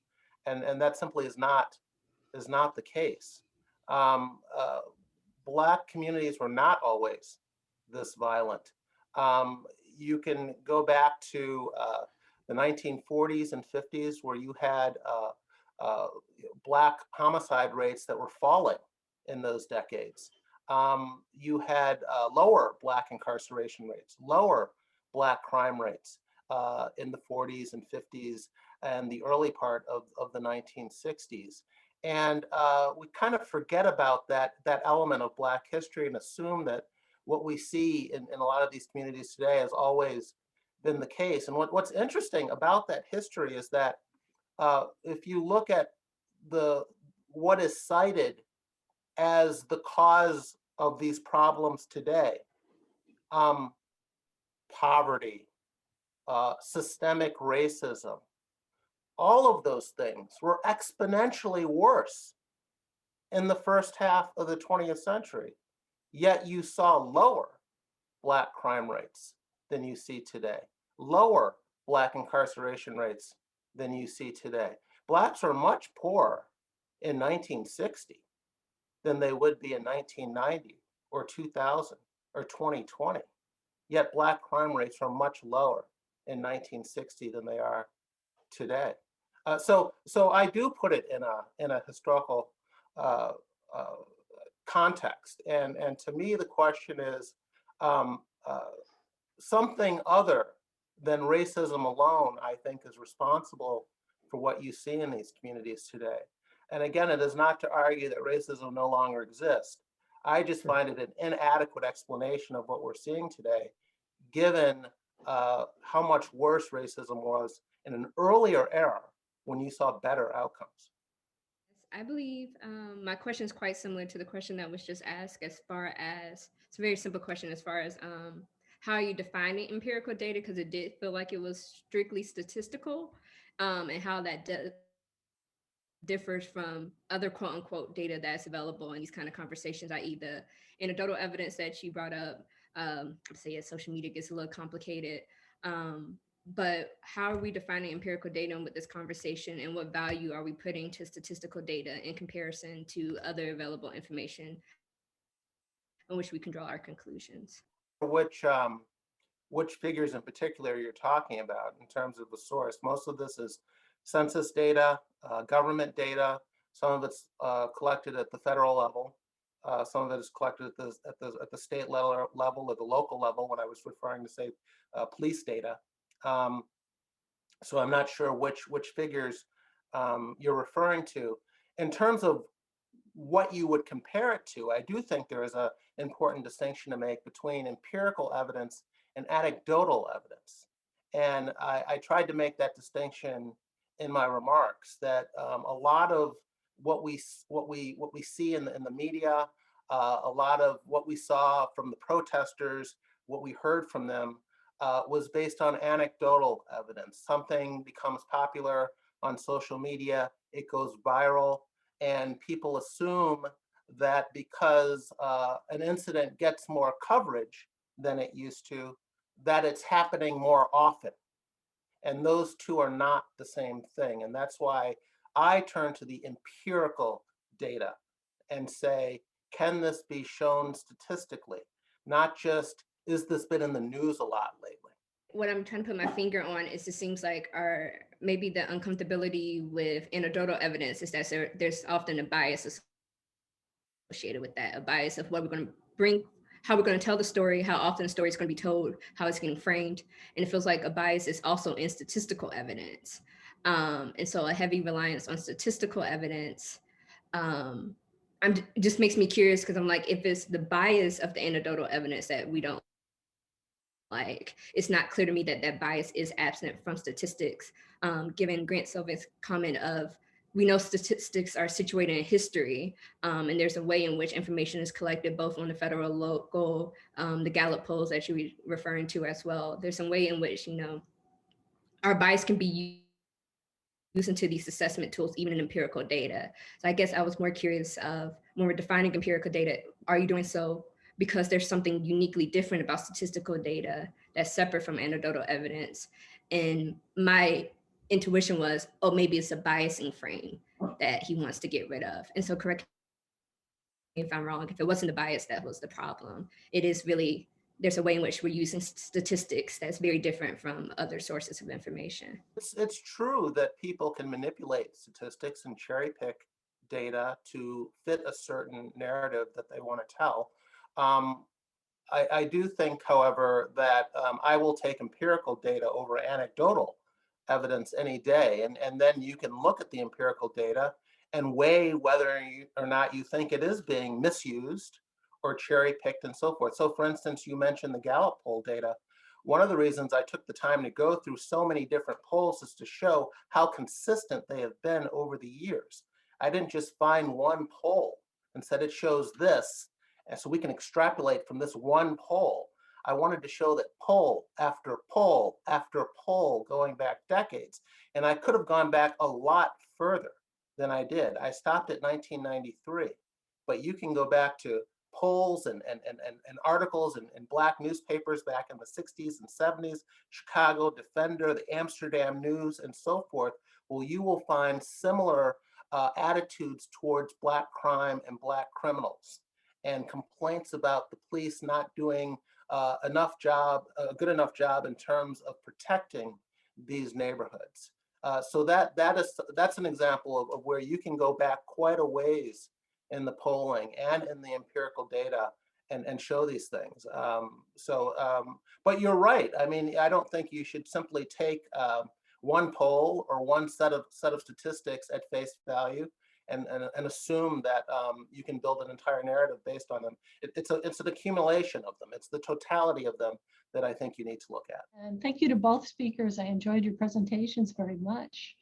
And that simply is not the case. Um, uh, Black communities were not always this violent. You can go back to the 1940s and 50s, where you had uh, Black homicide rates that were falling in those decades. You had lower Black incarceration rates, lower Black crime rates in the 40s and 50s and the early part of the 1960s. And we kind of forget about that element of Black history and assume that what we see in a lot of these communities today has always been the case. And what's interesting about that history is that if you look at what is cited as the cause of these problems today, poverty, systemic racism, all of those things were exponentially worse in the first half of the 20th century. Yet you saw lower Black crime rates than you see today, lower Black incarceration rates than you see today. Blacks are much poorer in 1960 than they would be in 1990 or 2000 or 2020. Yet Black crime rates are much lower in 1960 than they are today. So I do put it in a historical uh, uh, context, and to me the question is something other than racism alone, I think, is responsible for what you see in these communities today. And again, it is not to argue that racism no longer exists. I just find it an inadequate explanation of what we're seeing today, given how much worse racism was in an earlier era when you saw better outcomes. I believe my question is quite similar to the question that was just asked, as far as it's a very simple question as far as how are you defining empirical data, because it did feel like it was strictly statistical, and how that differs from other quote unquote data that's available in these kind of conversations, i.e. the anecdotal evidence that you brought up. Say as social media gets a little complicated. But how are we defining empirical data with this conversation, and what value are we putting to statistical data in comparison to other available information on which we can draw our conclusions? Which figures in particular you're talking about in terms of the source? Most of this is census data, government data. Some of it's collected at the federal level. Some of it is collected at the state level, or the local level, when I was referring to, say, police data. So I'm not sure which figures you're referring to. In terms of what you would compare it to, I do think there is an important distinction to make between empirical evidence and anecdotal evidence. And I tried to make that distinction in my remarks, that a lot of what we see in the media, a lot of what we saw from the protesters, what we heard from them, was based on anecdotal evidence. Something becomes popular on social media, it goes viral, and people assume that because an incident gets more coverage than it used to, that it's happening more often. And those two are not the same thing. And that's why I turn to the empirical data and say, can this be shown statistically? Not just, is this been in the news a lot lately? What I'm trying to put my finger on is, it seems like maybe the uncomfortability with anecdotal evidence is that there's often a bias associated with that, a bias of what we're going to bring, how we're going to tell the story, how often the story is going to be told, how it's getting framed. And it feels like a bias is also in statistical evidence. And so a heavy reliance on statistical evidence just makes me curious, because I'm like, if it's the bias of the anecdotal evidence that we don't like, it's not clear to me that that bias is absent from statistics, given Grant Silva's comment of, we know statistics are situated in history, and there's a way in which information is collected both on the federal, local, the Gallup polls that you were referring to as well. There's some way in which, our bias can be used into these assessment tools, even in empirical data. So I guess I was more curious of, when we're defining empirical data, are you doing so because there's something uniquely different about statistical data that's separate from anecdotal evidence. And my intuition was, oh, maybe it's a biasing frame that he wants to get rid of. And so correct me if I'm wrong, if it wasn't the bias that was the problem, it is really, there's a way in which we're using statistics that's very different from other sources of information. It's true that people can manipulate statistics and cherry pick data to fit a certain narrative that they want to tell. I do think, however, that I will take empirical data over anecdotal evidence any day. And then you can look at the empirical data and weigh whether or not you think it is being misused or cherry picked and so forth. So for instance, you mentioned the Gallup poll data. One of the reasons I took the time to go through so many different polls is to show how consistent they have been over the years. I didn't just find one poll and said it shows this, and so we can extrapolate from this one poll. I wanted to show that poll after poll after poll going back decades, and I could have gone back a lot further than I did. I stopped at 1993, but you can go back to polls and articles in Black newspapers back in the 60s and 70s, Chicago Defender, the Amsterdam News, and so forth. Well, you will find similar attitudes towards Black crime and Black criminals, and complaints about the police not doing a good enough job in terms of protecting these neighborhoods. So that's an example of where you can go back quite a ways in the polling and in the empirical data and show these things. But you're right. I mean, I don't think you should simply take one poll or one set of statistics at face value and assume that you can build an entire narrative based on them. It's an accumulation of them. It's the totality of them that I think you need to look at. And thank you to both speakers. I enjoyed your presentations very much.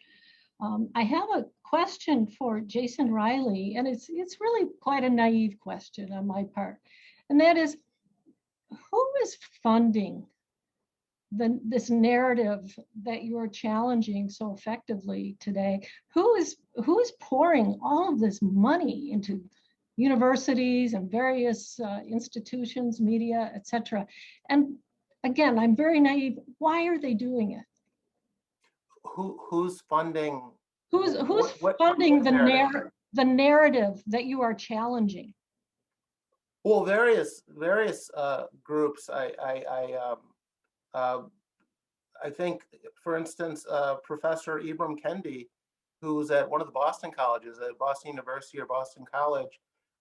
I have a question for Jason Riley, and it's really quite a naive question on my part. And that is, who is funding this narrative that you are challenging so effectively today? Who is pouring all of this money into universities and various institutions, media, etc.? And again, I'm very naive. Why are they doing it? Who's funding? Who's funding the narrative that you are challenging? Well, various groups. I think, for instance, Professor Ibram Kendi, who's at one of the Boston colleges, at Boston University or Boston College,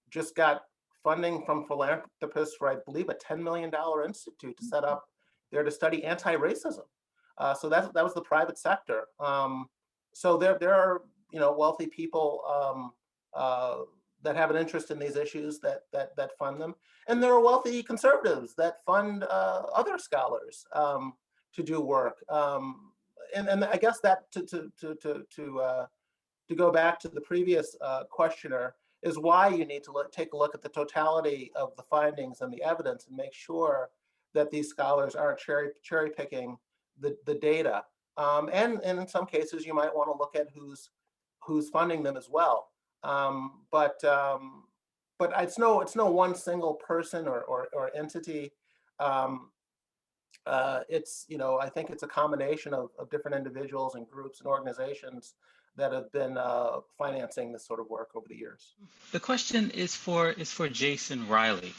just got funding from philanthropists for, I believe, a $10 million institute to set up there to study anti-racism. So that was the private sector. So there are wealthy people that have an interest in these issues that fund them, and there are wealthy conservatives that fund other scholars to do work. And I guess that to go back to the previous questioner is why you need to take a look at the totality of the findings and the evidence and make sure that these scholars aren't cherry picking the data. And in some cases, you might want to look at who's funding them as well. But it's no one single person or entity. It's, I think it's a combination of different individuals and groups and organizations that have been financing this sort of work over the years. The question is for Jason Riley,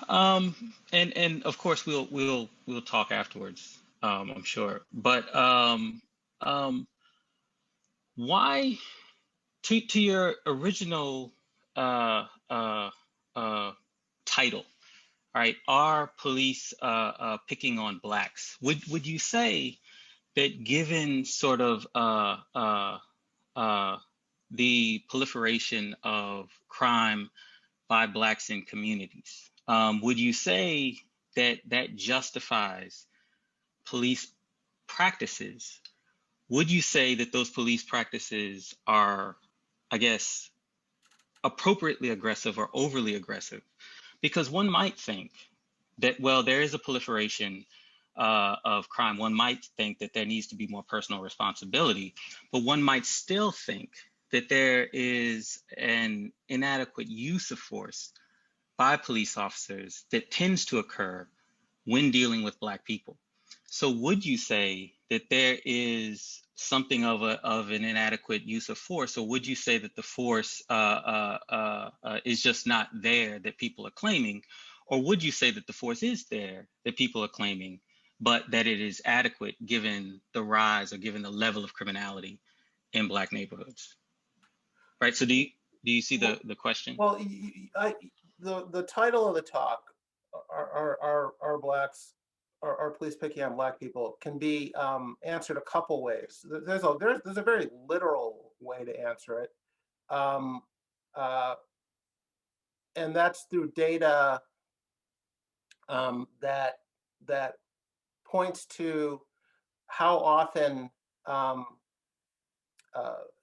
and of course we'll talk afterwards, I'm sure. But why, to your original title, right? Are police picking on Blacks? Would you say that, given sort of the proliferation of crime by Blacks in communities, would you say that justifies police practices? Would you say that those police practices are, I guess, appropriately aggressive or overly aggressive? Because one might think that, well, there is a proliferation of crime. One might think that there needs to be more personal responsibility, but one might still think that there is an inadequate use of force by police officers that tends to occur when dealing with Black people. So would you say that there is something of an inadequate use of force, or would you say that the force is just not there that people are claiming, or would you say that the force is there that people are claiming, but that it is adequate given the rise or given the level of criminality in Black neighborhoods? Right. So do you see the question? Well, the title of the talk, are Blacks, are police picking on Black people, can be answered a couple ways. There's a very literal way to answer it, um, uh, and that's through data that points to how often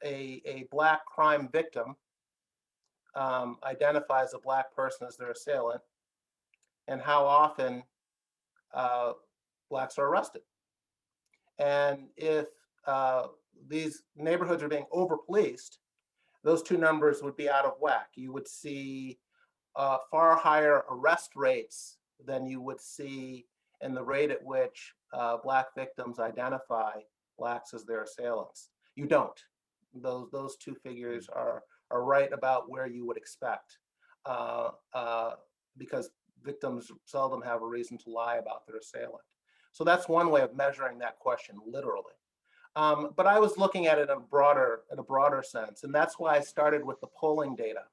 a Black crime victim identifies a Black person as their assailant, and how often Blacks are arrested. And if these neighborhoods are being over-policed, those two numbers would be out of whack. You would see far higher arrest rates than you would see in the rate at which Black victims identify Blacks as their assailants. You don't. Those two figures are right about where you would expect, because victims seldom have a reason to lie about their assailant. So that's one way of measuring that question literally. But I was looking at it in a broader sense, and that's why I started with the polling data.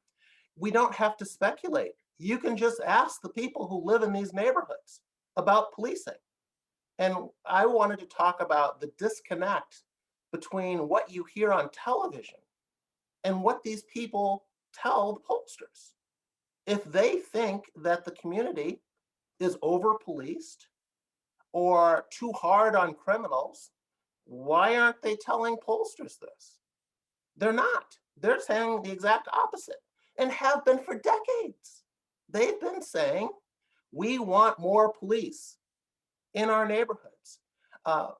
We don't have to speculate. You can just ask the people who live in these neighborhoods about policing. And I wanted to talk about the disconnect between what you hear on television and what these people tell the pollsters. If they think that the community is over-policed or too hard on criminals, why aren't they telling pollsters this? They're not. They're saying the exact opposite, and have been for decades. They've been saying, we want more police in our neighborhoods.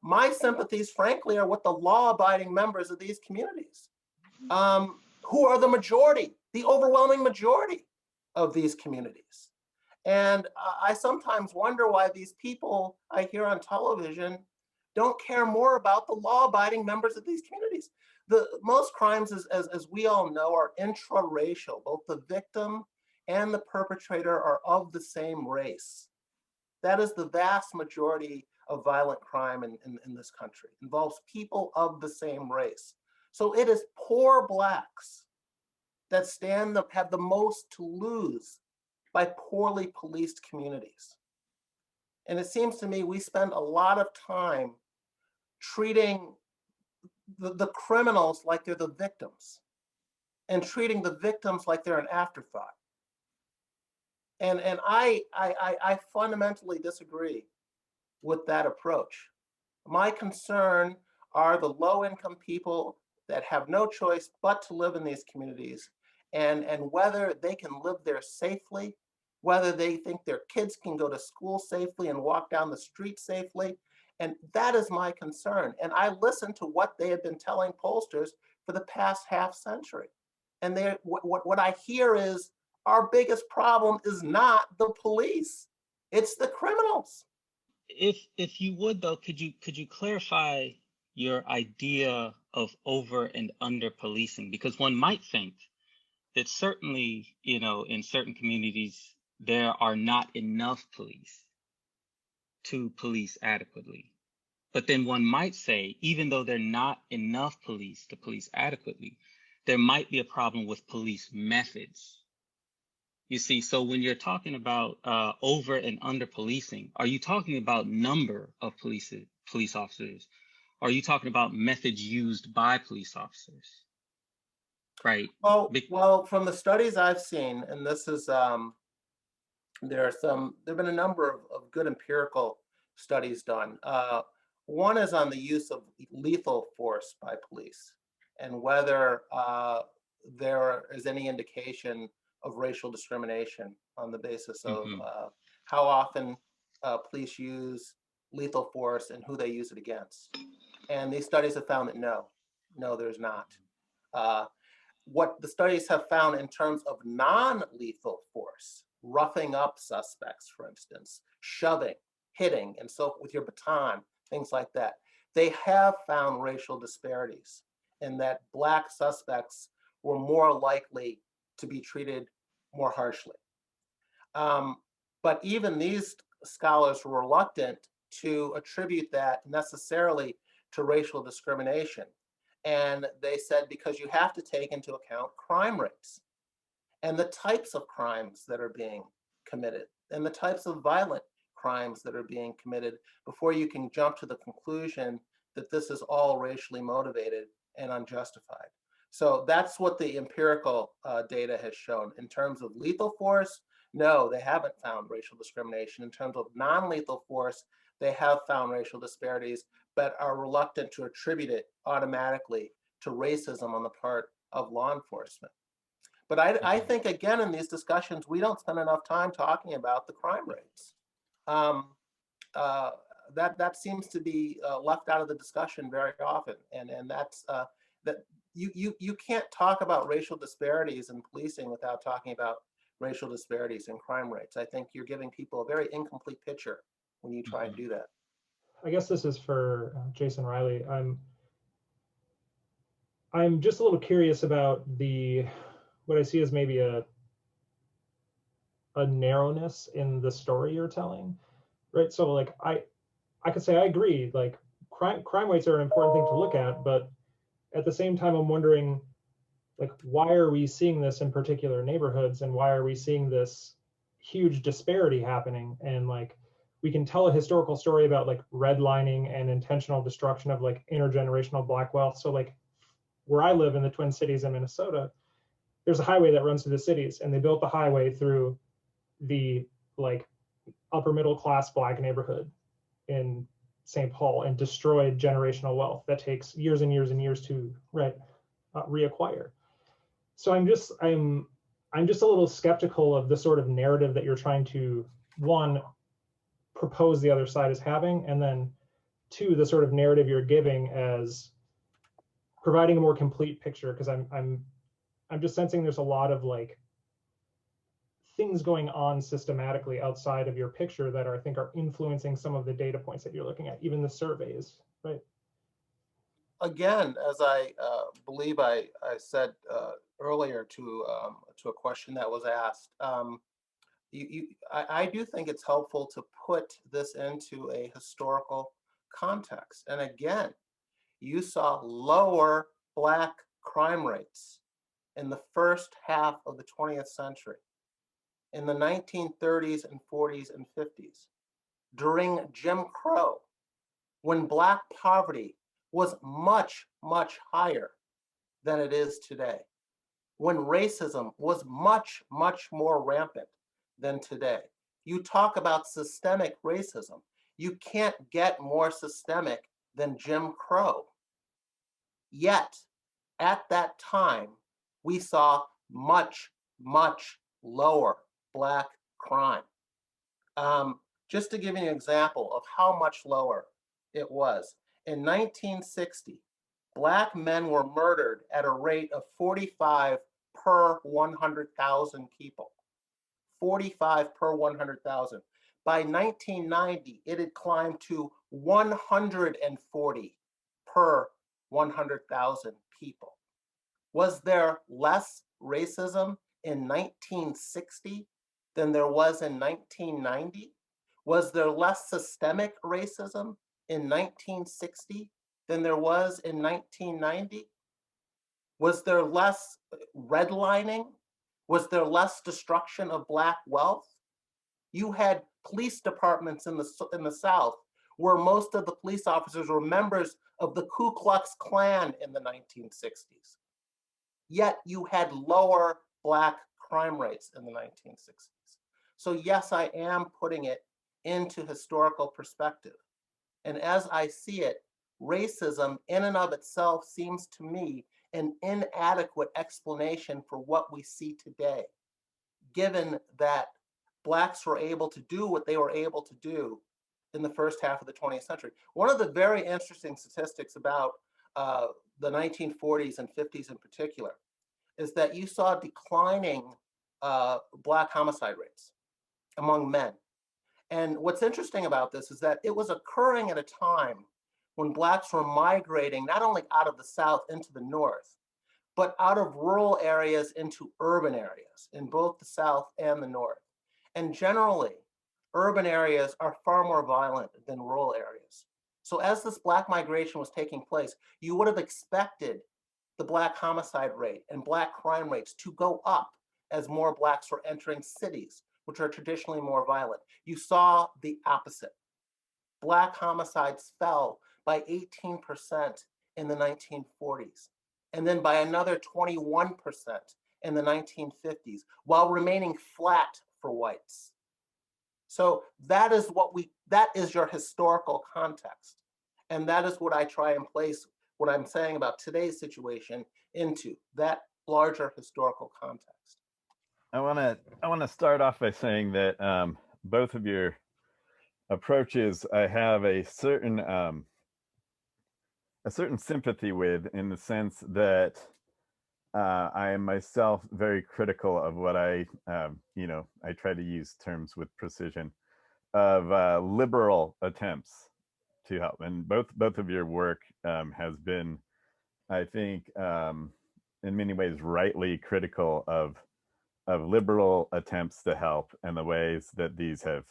My sympathies, frankly, are with the law-abiding members of these communities, who are the majority, the overwhelming majority of these communities. And I sometimes wonder why these people I hear on television don't care more about the law-abiding members of these communities. Most crimes, as we all know, are intraracial. Both the victim and the perpetrator are of the same race. That is the vast majority of violent crime in this country. It involves people of the same race. So it is poor Blacks that have the most to lose by poorly policed communities. And it seems to me we spend a lot of time treating the criminals like they're the victims, and treating the victims like they're an afterthought. And I fundamentally disagree with that approach. My concern are the low-income people that have no choice but to live in these communities, and whether they can live there safely, whether they think their kids can go to school safely and walk down the street safely. And that is my concern. And I listen to what they have been telling pollsters for the past half century. And what I hear is, our biggest problem is not the police, it's the criminals. If you would though, could you clarify your idea of over and under policing? Because one might think that certainly, in certain communities, there are not enough police to police adequately. But then one might say, even though there are not enough police to police adequately, there might be a problem with police methods. You see, so when you're talking about over and under policing, are you talking about number of police officers? Are you talking about methods used by police officers? Right. Well, from the studies I've seen, and this is there have been a number of good empirical studies done. One is on the use of lethal force by police, and whether there is any indication of racial discrimination on the basis of how often police use lethal force and who they use it against. And these studies have found that no, there's not. What the studies have found in terms of non-lethal force, roughing up suspects, for instance, shoving, hitting, and so with your baton, things like that. They have found racial disparities in that Black suspects were more likely to be treated more harshly. But even these scholars were reluctant to attribute that necessarily to racial discrimination. And they said, because you have to take into account crime rates and the types of crimes that are being committed and the types of violent crimes that are being committed before you can jump to the conclusion that this is all racially motivated and unjustified. So that's what the empirical data has shown. In terms of lethal force, no, they haven't found racial discrimination. In terms of non-lethal force, they have found racial disparities, but are reluctant to attribute it automatically to racism on the part of law enforcement. But I think, again, in these discussions, we don't spend enough time talking about the crime rates. That seems to be left out of the discussion very often, and that's that you can't talk about racial disparities in policing without talking about racial disparities in crime rates. I think you're giving people a very incomplete picture when you try and do that. I guess this is for Jason Riley. I'm just a little curious about what I see as maybe a narrowness in the story you're telling, right? So like I could say I agree, like crime rates are an important thing to look at, but at the same time I'm wondering, like, why are we seeing this in particular neighborhoods, and why are we seeing this huge disparity happening? And like, we can tell a historical story about like redlining and intentional destruction of like intergenerational Black wealth. So like where I live in the Twin Cities in Minnesota, there's a highway that runs through the cities, and they built the highway through the like upper middle class Black neighborhood in St. Paul and destroyed generational wealth that takes years and years and years to reacquire. So I'm just a little skeptical of the sort of narrative that you're trying to, one, propose the other side is having, and then two, the sort of narrative you're giving as providing a more complete picture, because I'm just sensing there's a lot of like things going on systematically outside of your picture that I think are influencing some of the data points that you're looking at, even the surveys, right? Again, as I believe I said earlier to a question that was asked, I do think it's helpful to put this into a historical context. And again, you saw lower Black crime rates in the first half of the 20th century, in the 1930s and 40s and 50s, during Jim Crow, when Black poverty was much, much higher than it is today, when racism was much, much more rampant than today. You talk about systemic racism. You can't get more systemic than Jim Crow. Yet, at that time, we saw much, much lower Black crime. Just to give you an example of how much lower it was, in 1960, Black men were murdered at a rate of 45 per 100,000 people. 45 per 100,000. By 1990, it had climbed to 140 per 100,000 people. Was there less racism in 1960 than there was in 1990? Was there less systemic racism in 1960 than there was in 1990? Was there less redlining? Was there less destruction of Black wealth? You had police departments in the South where most of the police officers were members of the Ku Klux Klan in the 1960s. Yet you had lower Black crime rates in the 1960s. So yes, I am putting it into historical perspective. And as I see it, racism in and of itself seems to me an inadequate explanation for what we see today, given that Blacks were able to do what they were able to do in the first half of the 20th century. One of the very interesting statistics about the 1940s and 50s in particular is that you saw declining Black homicide rates. among men. And what's interesting about this is that it was occurring at a time when Blacks were migrating not only out of the South into the North, but out of rural areas into urban areas in both the South and the North. And generally, urban areas are far more violent than rural areas. So as this Black migration was taking place, you would have expected the Black homicide rate and Black crime rates to go up as more Blacks were entering cities, which are traditionally more violent. You saw the opposite. Black homicides fell by 18% in the 1940s, and then by another 21% in the 1950s, while remaining flat for whites. So that is your historical context. And that is what I try and place what I'm saying about today's situation into that larger historical context. I want to start off by saying that both of your approaches I have a certain sympathy with, in the sense that I am myself very critical of what I try to use terms with precision of liberal attempts to help, and both of your work has been, I think, in many ways rightly critical of liberal attempts to help and the ways that these have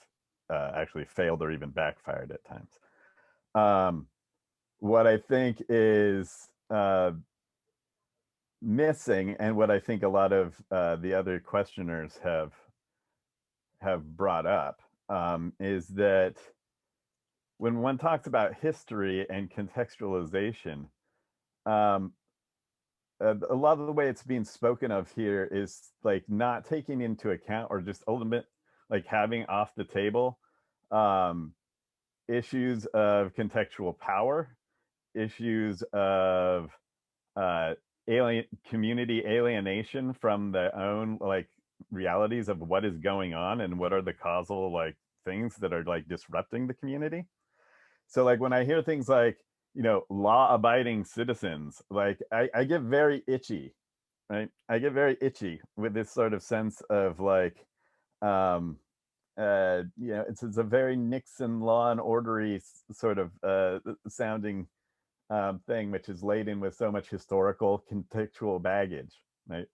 actually failed or even backfired at times. What I think is missing, and what I think a lot of the other questioners have brought up, is that when one talks about history and contextualization, a lot of the way it's being spoken of here is like not taking into account, or just ultimate, like having off the table issues of contextual power, issues of community alienation from their own like realities of what is going on and what are the causal like things that are like disrupting the community. So like when I hear things like, law-abiding citizens, like I get very itchy, right? I get very itchy with this sort of sense of like, it's a very Nixon Law and Ordery sort of sounding thing, which is laden with so much historical contextual baggage, right?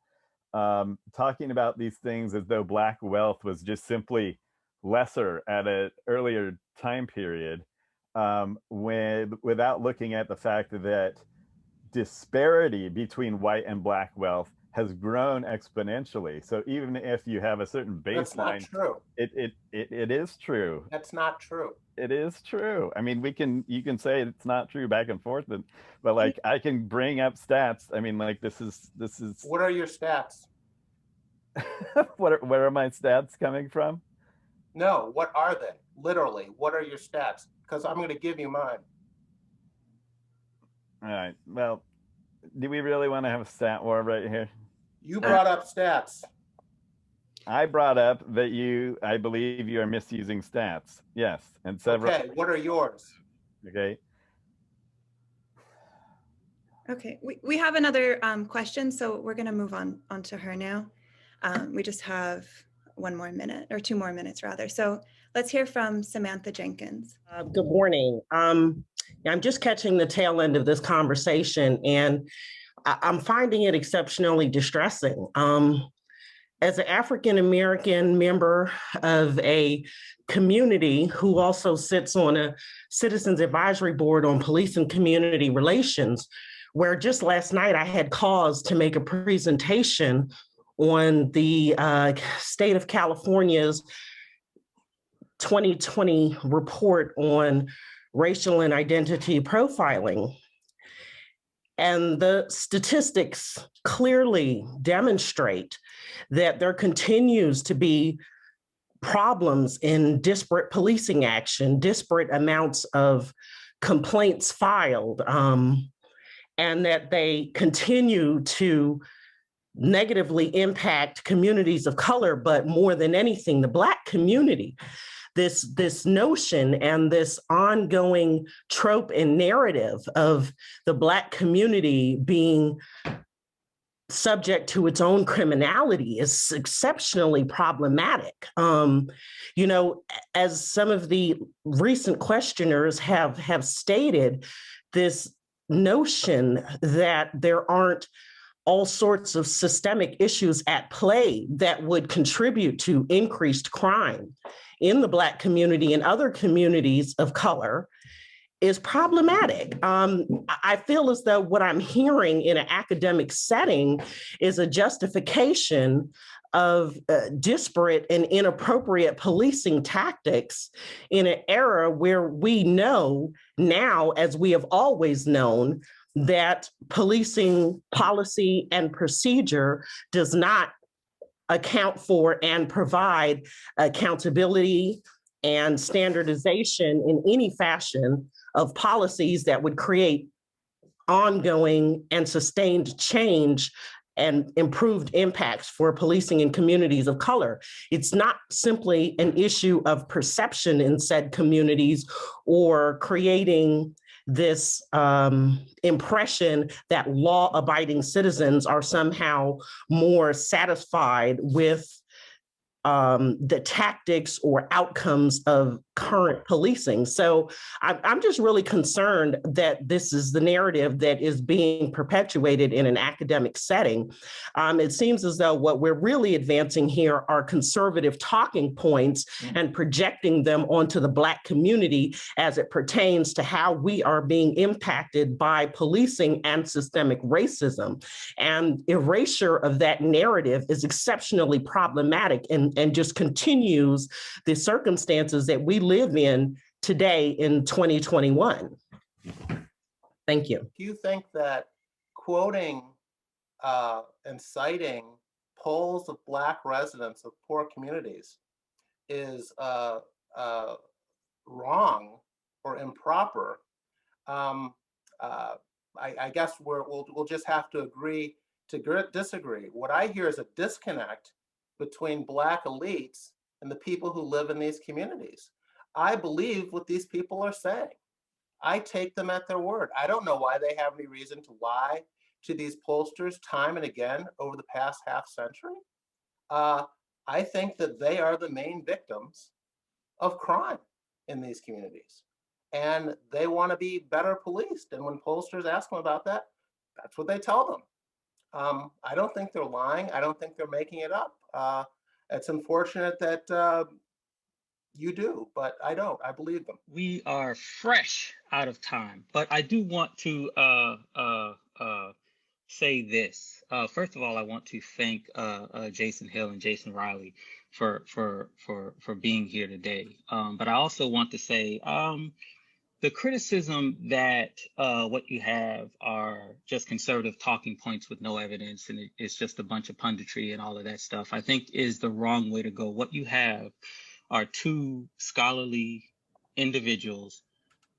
Talking about these things as though Black wealth was just simply lesser at an earlier time period, without looking at the fact that disparity between white and Black wealth has grown exponentially. So even if you have a certain baseline, that's not true. It is true. That's not true. It is true. I mean, you can say it's not true back and forth, but like I can bring up stats. I mean, like this is. What are your stats? Where are my stats coming from? No, what are they? Literally, what are your stats? Because I'm going to give you mine. All right. Well, do we really want to have a stat war right here? You brought up stats. I brought up that I believe you are misusing stats. Yes, and several. Okay, what are yours? Okay. Okay, we have another question, so we're going to move on to her now. We just have 1 more minute, or 2 more minutes rather. So let's hear from Samantha Jenkins. Good morning. I'm just catching the tail end of this conversation, and I'm finding it exceptionally distressing. As an African-American member of a community who also sits on a Citizens Advisory Board on Police and Community Relations, where just last night I had cause to make a presentation on the state of California's 2020 report on racial and identity profiling. And the statistics clearly demonstrate that there continues to be problems in disparate policing action, disparate amounts of complaints filed, and that they continue to negatively impact communities of color, but more than anything, the Black community. This notion and this ongoing trope and narrative of the Black community being subject to its own criminality is exceptionally problematic. You know, as some of the recent questioners have stated, this notion that there aren't all sorts of systemic issues at play that would contribute to increased crime in the Black community and other communities of color is problematic. I feel as though what I'm hearing in an academic setting is a justification of disparate and inappropriate policing tactics in an era where we know now, as we have always known, that policing policy and procedure does not account for and provide accountability and standardization in any fashion of policies that would create ongoing and sustained change and improved impacts for policing in communities of color. It's not simply an issue of perception in said communities or creating this impression that law-abiding citizens are somehow more satisfied with the tactics or outcomes of current policing. So I'm just really concerned that this is the narrative that is being perpetuated in an academic setting. It seems as though what we're really advancing here are conservative talking points and projecting them onto the Black community as it pertains to how we are being impacted by policing and systemic racism. And erasure of that narrative is exceptionally problematic and just continues the circumstances that we live in today in 2021. Thank you. Do you think that quoting and citing polls of Black residents of poor communities is wrong or improper? I guess we'll just have to agree to disagree. What I hear is a disconnect between Black elites and the people who live in these communities. I believe what these people are saying. I take them at their word. I don't know why they have any reason to lie to these pollsters time and again over the past half century. I think that they are the main victims of crime in these communities. And they want to be better policed. And when pollsters ask them about that, that's what they tell them. I don't think they're lying. I don't think they're making it up. It's unfortunate that you do, but I don't. I believe them. We are fresh out of time, but I do want to say this. First of all, I want to thank Jason Hill and Jason Riley for being here today. But I also want to say the criticism that what you have are just conservative talking points with no evidence and it's just a bunch of punditry and all of that stuff, I think is the wrong way to go. What you have are two scholarly individuals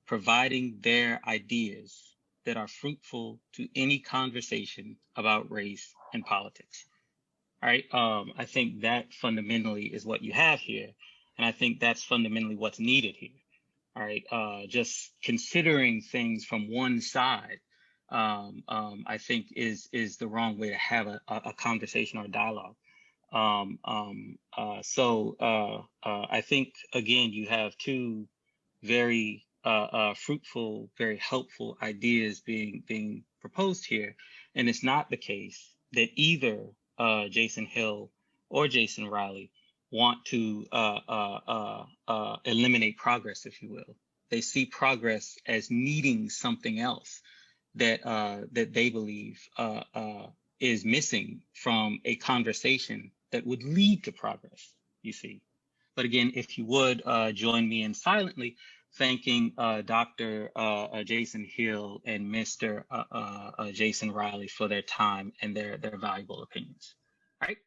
providing their ideas that are fruitful to any conversation about race and politics. All right. I think that fundamentally is what you have here. And I think that's fundamentally what's needed here. All right. Just considering things from one side, I think is the wrong way to have a conversation or a dialogue. I think, again, you have two very fruitful, very helpful ideas being proposed here. And it's not the case that either Jason Hill or Jason Riley want to eliminate progress, if you will. They see progress as needing something else that they believe is missing from a conversation that would lead to progress, you see. But again, if you would join me in silently thanking Dr. Jason Hill and Mr. Jason Riley for their time and their valuable opinions. All right.